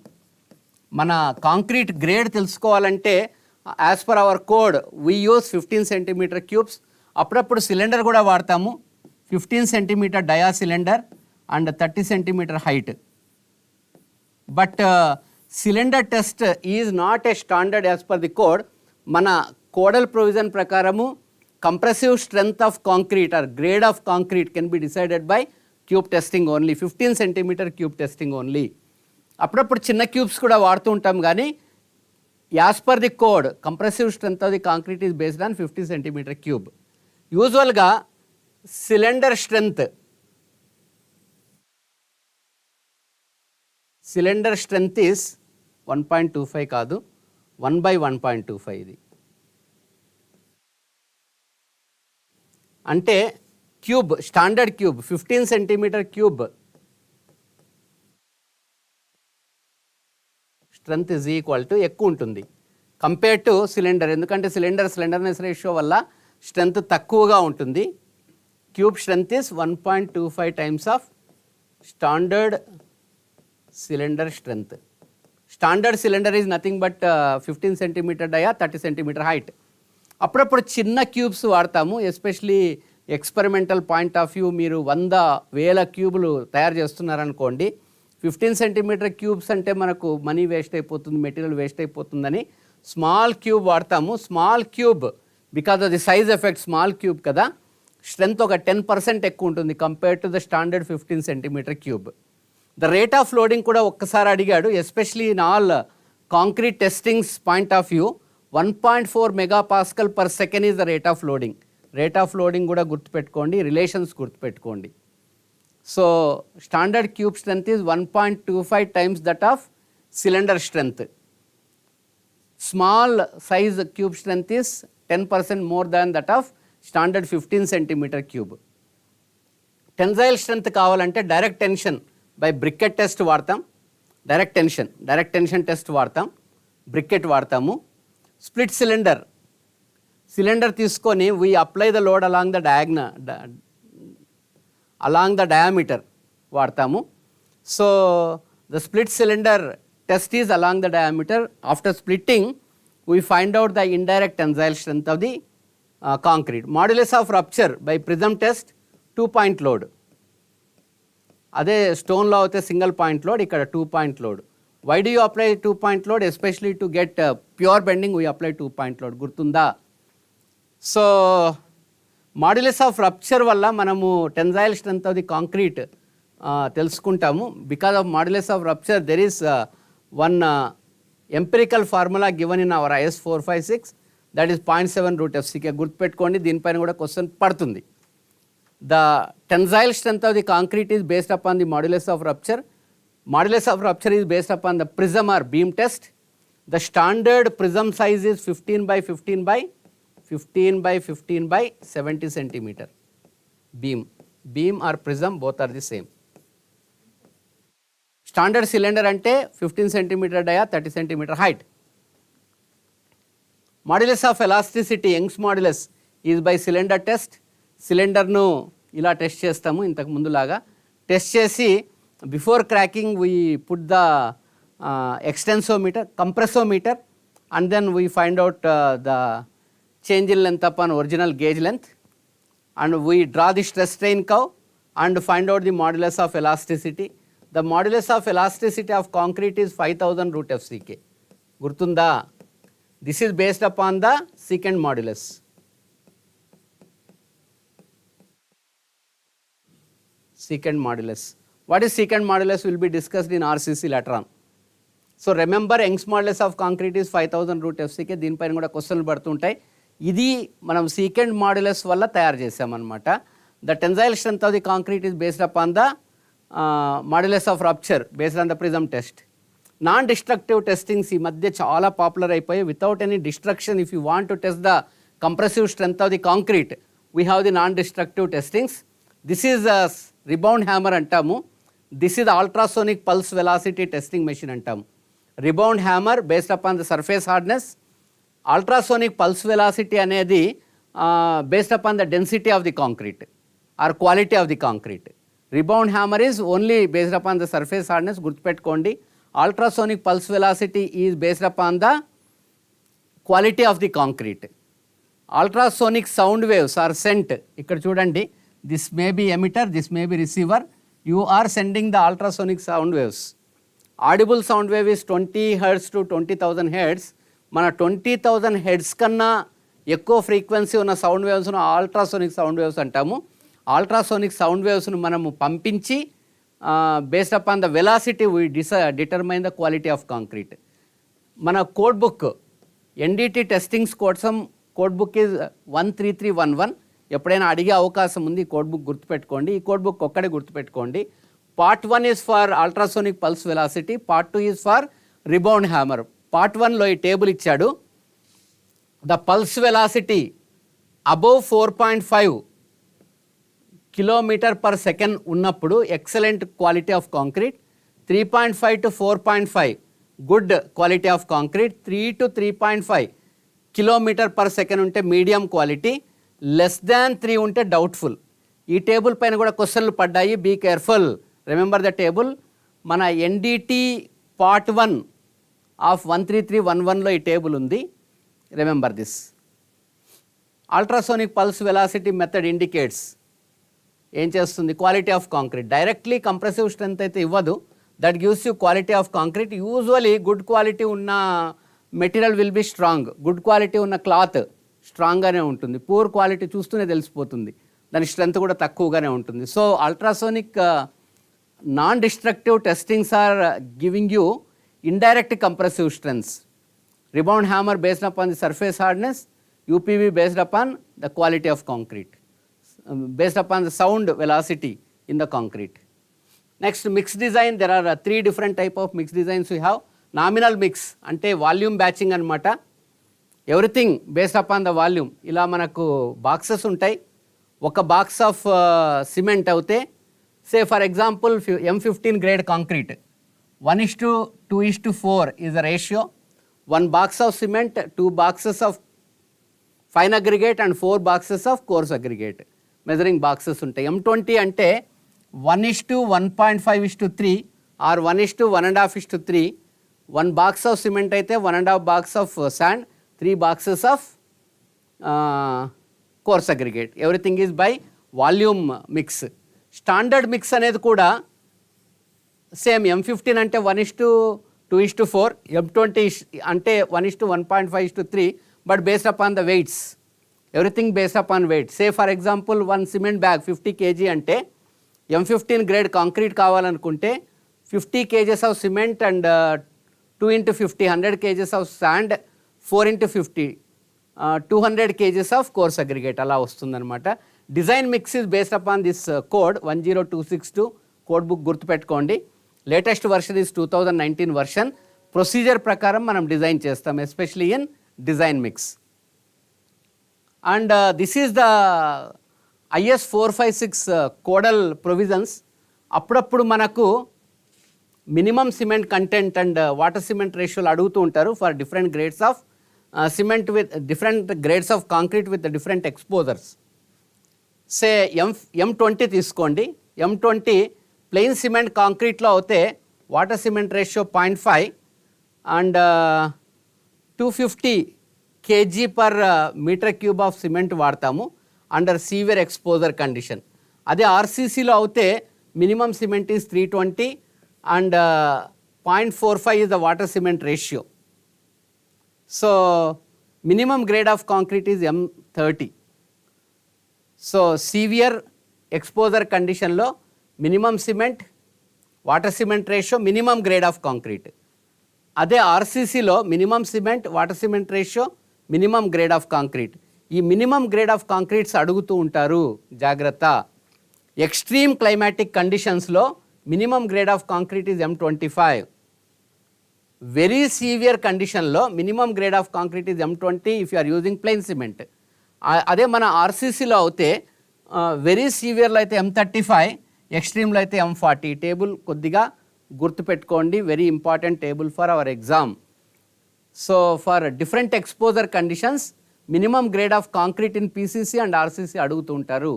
మన కాంక్రీట్ గ్రేడ్ తెలుసుకోవాలంటే as per our code we use 15 centimetre cubes. అప్పుడప్పుడు సిలిండర్ కూడా వాడతాము, 15 centimetre dia cylinder and 30 centimetre height. But cylinder test is not a standard as per the code. మన codal provision ప్రకారము compressive strength of concrete are grade of concrete can be decided by cube testing only, 15 centimetre cube testing only. అప్పుడప్పుడు చిన్న cubes కూడా వాడుతూ ఉంటాం, కానీ as per the code compressive strength of the concrete is based on 15 centimetre cube. యూజువల్గా cylinder strength is 1.25 కాదు, 1/1.25. ఇది అంటే cube, standard cube 15 centimetre cube strength is equal to ఎక్కువ ఉంటుంది కంపేర్ టు సిలిండర్. ఎందుకంటే సిలిండర్నెస్ రేషియో వల్ల స్ట్రెంగ్త్ తక్కువగా ఉంటుంది. Cube strength is 1.25 times of standard cylinder strength. Standard cylinder is nothing but 15 centimetre dia, 30 centimetre height. అప్పుడప్పుడు చిన్న cubes వాడతాము, especially experimental point of view. మీరు 100,000 క్యూబులు తయారు చేస్తున్నారనుకోండి, 15 సెంటీమీటర్ క్యూబ్స్ అంటే మనకు మనీ వేస్ట్ అయిపోతుంది, మెటీరియల్ వేస్ట్ అయిపోతుందని స్మాల్ క్యూబ్ వాడతాము. Small cube because of the size effect, small cube కదా, స్ట్రెంగ్త్ ఒక 10% ఎక్కువ ఉంటుంది compare to the standard 15 centimetre cube. The rate of loading కూడా ఒక్కసారి అడిగాడు, especially in all concrete testings point of view. 1.4 MPa per second is the rate of loading. Rate of loading కూడా గుర్తుపెట్టుకోండి, relations గుర్తుపెట్టుకోండి. So standard cube strength is 1.25 times that of cylinder strength. Small size cube strength is 10% more than that of standard 15 centimetre cube. Tensile strength కావాలంటే direct tension by briquette test వాడతాం, direct tension test వాడతాం, briquette వాడతాము. Split cylinder తీసుకొని we apply the load along the along the diameter వాడతాము. So the split cylinder test is along the diameter. After splitting we find out the indirect tensile strength of the concrete. Modulus of rupture by prism test 2-point load. అదే స్టోన్లో అయితే single point load, ఇక్కడ 2-point load. Why do you apply 2-point load? Especially to get pure bending we apply 2-point load. గుర్తుందా? So modulus of rupture వల్ల మనము tensile strength of the concrete తెలుసుకుంటాము. Because of modulus of rupture there is one empirical formula given in our IS 456, that is 0.7 root FCK. గుర్తుపెట్టుకోండి, దీనిపైన కూడా question పడుతుంది. The tensile strength of the concrete is based upon the modulus of rupture. Modulus of rupture is based upon the prism or beam test. The standard prism size is 15 by 15 by 15 by 15 by 70 centimeter. Beam or prism both are the same. Standard cylinder అంటే 15 centimetre dia, 30 centimetre height. Modulus of elasticity, Young's modulus is by cylinder test. సిలిండర్ను ఇలా test చేస్తాము ఇంతకు ముందులాగా. Test చేసి before cracking we put the extensometer, compressometer, and then we find out the change in length upon original gauge length, and we draw the stress strain curve and find out the modulus of elasticity. The modulus of elasticity of concrete is 5000 root FCK. Gurtunda? This is based upon the secant modulus. Secant modulus. What is secant modulus will be discussed in RCC later on. So remember, Young's modulus of concrete is 5000 root FCK. దీనిపైన కూడా క్వశ్చన్లు పడుతుంటాయి. ఇది మనం secant modulus వల్ల తయారు చేసామన్నమాట. The tensile strength of the concrete is based upon the modulus of rupture based on the prism test. Non destructive testings ఈ మధ్య చాలా పాపులర్ అయిపోయాయి. Without any destruction, if you want to test the compressive strength of the concrete, we have the non destructive testings. This is rebound hammer అంటాము. This is ultrasonic pulse velocity testing machine అంటాము. Rebound hammer based upon the surface hardness. Ultrasonic pulse velocity అనేది based upon the density of the concrete are quality of the concrete. Rebound hammer is only based upon the surface hardness. గుర్తుపెట్టుకోండి. Ultrasonic pulse velocity is based upon the quality of the concrete. Ultrasonic sound waves are sent. ఇక్కడ చూడండి, this may be emitter, this may be receiver. You are sending the ultrasonic sound waves. Audible sound wave is 20 Hz to 20,000 Hz. మన 20,000 Hz కన్నా ఎక్కువ frequency ఉన్న sound వేవ్స్ను ultrasonic sound waves అంటాము. Ultrasonic sound వేవ్స్ను మనము పంపించి based upon the velocity we determine the quality of concrete. మన code book NDT testings కోసం code book is 13311. ఎప్పుడైనా అడిగే అవకాశం ఉంది. కోడ్ బుక్ గుర్తుపెట్టుకోండి. ఈ కోడ్ బుక్ ఒక్కడే గుర్తుపెట్టుకోండి. Part 1 is for ultrasonic pulse velocity, part 2 is for rebound hammer. Part 1లో ఈ టేబుల్ ఇచ్చాడు. The pulse velocity above 4.5 kilometre per second ఉన్నప్పుడు excellent quality of concrete, 3.5 to 4.5 good quality of concrete, 3 to 3.5 kilometre per second ఉంటే medium quality, less than 3 ఉంటే doubtful. ఈ table పైన కూడా క్వశ్చన్లు పడ్డాయి. Be careful, remember the table. మన NDT part 1 of 13311లో ఈ టేబుల్ ఉంది. Remember this. Ultrasonic pulse velocity method indicates ఏం చేస్తుంది? Quality of concrete. Directly compressive strength అయితే ఇవ్వదు. That gives you quality of concrete. Usually good quality ఉన్న material will be strong. Good quality ఉన్న cloth స్ట్రాంగ్గానే ఉంటుంది. పూర్ క్వాలిటీ చూస్తూనే తెలిసిపోతుంది, దాని స్ట్రెంత్ కూడా తక్కువగానే ఉంటుంది. So ultrasonic non destructive testings are giving you indirect compressive strengths. Rebound hammer based upon the surface hardness, UPV based upon the quality of concrete, based upon the sound velocity in the concrete. Next, mix design. There are 3 different type of mix designs we have. Nominal mix ante volume batching anamata. Everything based upon the volume. Ila manaku boxes untai. Oka box of cement avute, say for example M15 grade concrete, 1:2:4 is the ratio. 1 box of cement, 2 boxes of fine aggregate and 4 boxes of coarse aggregate. Measuring boxes ఉంటాయి. M20 అంటే 1:1.5:3 are 1:1.5:3. 1 box of cement అయితే 1.5 box of sand, 3 boxes of coarse aggregate. Everything is by volume mix. Standard mix అనేది కూడా same. M15 అంటే 1:2:4, M20 అంటే 1:1.5:3, but based upon the weights. Everything based upon weight. Say for example 1 cement bag 50 kg అంటే M15 grade concrete కావాలనుకుంటే 50 kgs of cement and 2x50 100 kgs of sand, 4x50 200 kgs of coarse aggregate అలా వస్తుందన్నమాట. Design mix is based upon this code 10262 code book గుర్తుపెట్టుకోండి. Latest version is 2019 version. Procedure ప్రకారం మనం design చేస్తాం, especially in design mix. And this is the IS 456 codal provisions. అప్పుడప్పుడు మనకు minimum cement content and water cement రేషియోలు అడుగుతూ ఉంటారు for different grades of cement with different grades of concrete with different exposures. Say M20 తీసుకోండి. M20 plain cement కాంక్రీట్లో అయితే water cement ratio 0.5 and 250 kg per metre cube of cement వాడతాము under severe exposure condition. అదే ఆర్సీసీలో అయితే minimum cement is 320 and 0.45 is the water cement ratio. So minimum grade of concrete is M30. So severe exposure condition lo minimum cement water cement ratio minimum grade of concrete. అదే RCC లో minimum cement water cement ratio minimum grade of concrete. ఈ minimum grade of concretes అడుగుతూ ఉంటారు, జాగ్రత్త. Extreme climatic కండిషన్స్లో minimum grade of concrete is M25. Very severe కండిషన్లో minimum grade of concrete is M20 if you are using plain cement. అదే మన ఆర్సీసీలో అయితే very సీవియర్లో అయితే M35, ఎక్స్ట్రీమ్లో అయితే M40. టేబుల్ కొద్దిగా గుర్తుపెట్టుకోండి, very important table for our exam. So for different exposure conditions minimum grade of concrete in PCC and RCC అడుగుతూ ఉంటారు.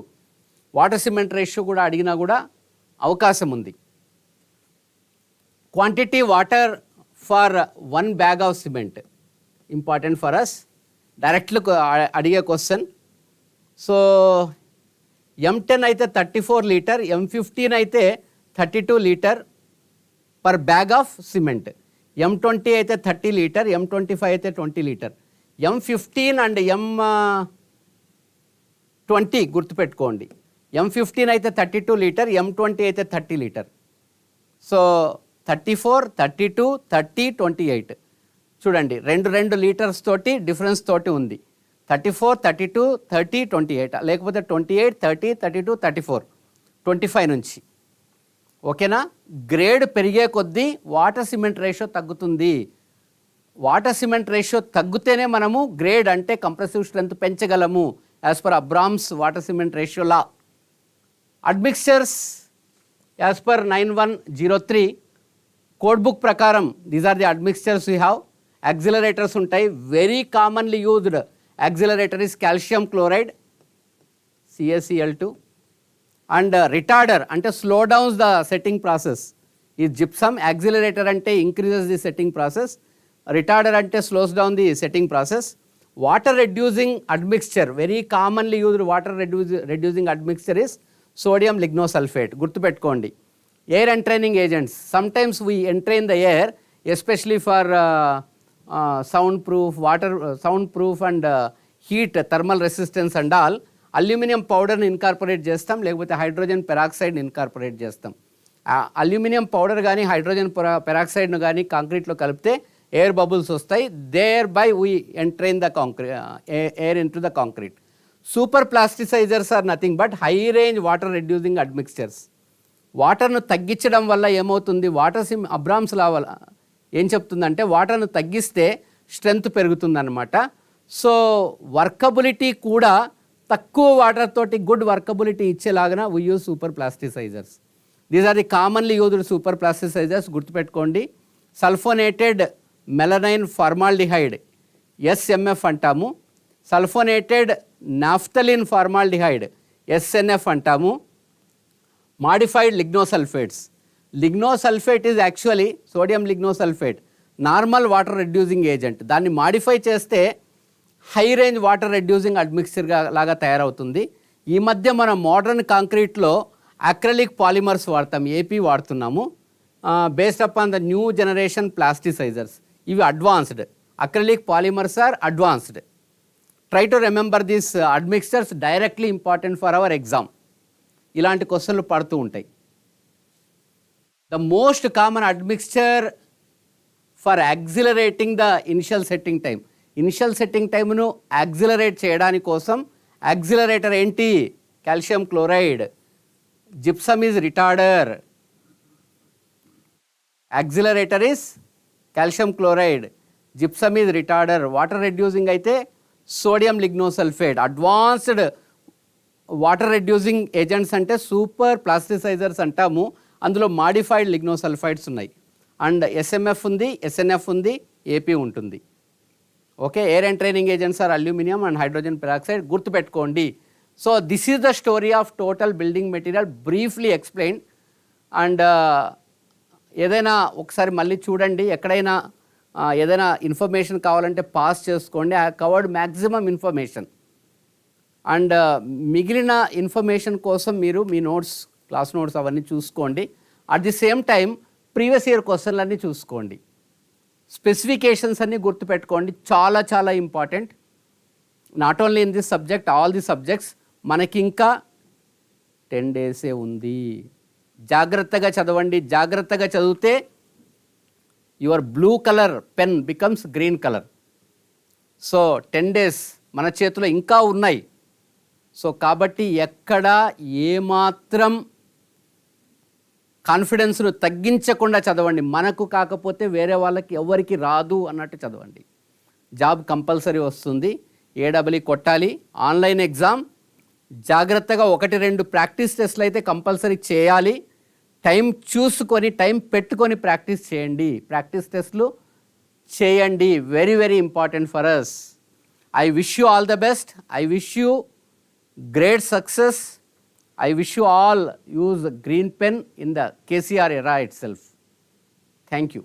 Water cement ratio కూడా అడిగినా కూడా అవకాశం ఉంది. Quantity water for 1 bag of cement important for us. Directly అడిగే question. So M10 అయితే 34 litre, M15 అయితే 32 litre per bag of cement. M20 అయితే 30 లీటర్, M25 అయితే 20 లీటర్. M15 అండ్ M20 గుర్తుపెట్టుకోండి. M15 అయితే 32 లీటర్, M20 అయితే 30 లీటర్. సో 34, 32, 30, 28 చూడండి, 2 litres తోటి డిఫరెన్స్ తోటి ఉంది. 34, 32, 30, 28 లేకపోతే 28, 30, 32, 34, 25 నుంచి. ఓకేనా? గ్రేడ్ పెరిగే కొద్దీ వాటర్ సిమెంట్ రేషియో తగ్గుతుంది. వాటర్ సిమెంట్ రేషియో తగ్గితేనే మనము గ్రేడ్ అంటే కంప్రెసివ్ స్ట్రెంత్ పెంచగలము as per Abrams' water cement ratio law. Admixtures as per 9103 code book ప్రకారం these are the admixtures we have. Accelerators ఉంటాయి. Very commonly used accelerator is calcium chloride CaCl2 and retarder అంటే slow downs the setting process ఈ gypsum. Accelerator అంటే increases the setting process, retarder అంటే slows down the setting process. Water reducing admixture, very commonly used water reducing admixture is sodium lignosulphate. గుర్తుపెట్టుకోండి. Air entraining agents, sometimes we entrain the air especially for sound proof and heat thermal resistance and all. Aluminium పౌడర్ని incorporate చేస్తాం, లేకపోతే hydrogen పెరాక్సైడ్ని incorporate చేస్తాం. Aluminium powder కానీ hydrogen పెరాక్సైడ్ను కానీ కాంక్రీట్లో కలిపితే ఎయిర్ బబుల్స్ వస్తాయి. Thereby we entrain the air into the concrete. Superplasticisers are nothing but high range water reducing అడ్మిక్స్చర్స్. వాటర్ను తగ్గించడం వల్ల ఏమవుతుంది, అబ్రామ్స్ లా వల్ల ఏం చెప్తుందంటే వాటర్ను తగ్గిస్తే స్ట్రెంగ్త్ పెరుగుతుందన్నమాట. సో వర్కబిలిటీ కూడా తక్కువ వాటర్ తోటి గుడ్ వర్కబిలిటీ ఇచ్చేలాగా we use superplasticisers. These are the commonly used superplasticisers. గుర్తుపెట్టుకోండి. సల్ఫోనేటెడ్ మెలనైన్ ఫార్మాల్డిహైడ్ SMF అంటాము. సల్ఫోనేటెడ్ నాఫ్థలిన్ ఫార్మాల్డిహైడ్ SNF అంటాము. modified lignosulfates. Lignosulfate is actually sodium lignosulfate, normal water reducing agent. దాన్ని modify చేస్తే high range water reducing admixture లాగా తయారవుతుంది. ఈ మధ్య మనం మోడర్న్ కాంక్రీట్లో అక్రలిక్ పాలిమర్స్ వాడతాం, ఏపీ వాడుతున్నాము, based upon the new generation plasticizers. ఇవి advanced. Acrylic polymers are advanced. Try to remember these admixtures, directly important for our exam. ఇలాంటి క్వశ్చన్లు పడుతూ ఉంటాయి. The most common admixture for accelerating the initial setting time. Initial setting టైంను accelerate చేయడానికి కోసం accelerator ఏంటి? Calcium chloride. Gypsum is retarder. Accelerator is calcium chloride, gypsum is retarder. Water reducing అయితే sodium lignosulphate. Advanced water reducing agents అంటే super plasticizers అంటాము. అందులో modified lignosulphides ఉన్నాయి. And SMF ఉంది, ఎస్ఎన్ఎఫ్ ఉంది, ఏపీ ఉంటుంది. Okay, air entraining agents are aluminium and hydrogen peroxide. గుర్తుపెట్టుకోండి. So this is the story of total building material, briefly explain. And ఏదైనా ఒకసారి మళ్ళీ చూడండి. ఎక్కడైనా ఏదైనా ఇన్ఫర్మేషన్ కావాలంటే పాస్ చేసుకోండి. I covered maximum information. And మిగిలిన ఇన్ఫర్మేషన్ కోసం మీరు మీ నోట్స్, క్లాస్ నోట్స్ అవన్నీ చూసుకోండి. At the same time previous year క్వశ్చన్లన్నీ చూసుకోండి. స్పెసిఫికేషన్స్ అన్నీ గుర్తుపెట్టుకోండి, చాలా చాలా important. Not only in this subject, all the subjects. మనకి ఇంకా 10 డేసే ఉంది. జాగ్రత్తగా చదవండి. జాగ్రత్తగా చదివితే your blue colour pen becomes green colour. So 10 days మన చేతిలో ఇంకా ఉన్నాయి. సో కాబట్టి ఎక్కడ ఏమాత్రం కాన్ఫిడెన్స్ను తగ్గించకుండా చదవండి. మనకు కాకపోతే వేరే వాళ్ళకి ఎవరికి రాదు అన్నట్టు చదవండి. జాబ్ కంపల్సరీ వస్తుంది. ఏడబ్ల్యూ కొట్టాలి. Online exam. జాగ్రత్తగా 1-2 ప్రాక్టీస్ టెస్ట్లు అయితే కంపల్సరీ చేయాలి. టైం చూసుకొని, టైం పెట్టుకొని ప్రాక్టీస్ చేయండి. ప్రాక్టీస్ టెస్ట్లు చేయండి. Very very important for us. I wish you all the best. I wish you great success. I wish you all use green pen in the KCR era itself. Thank you.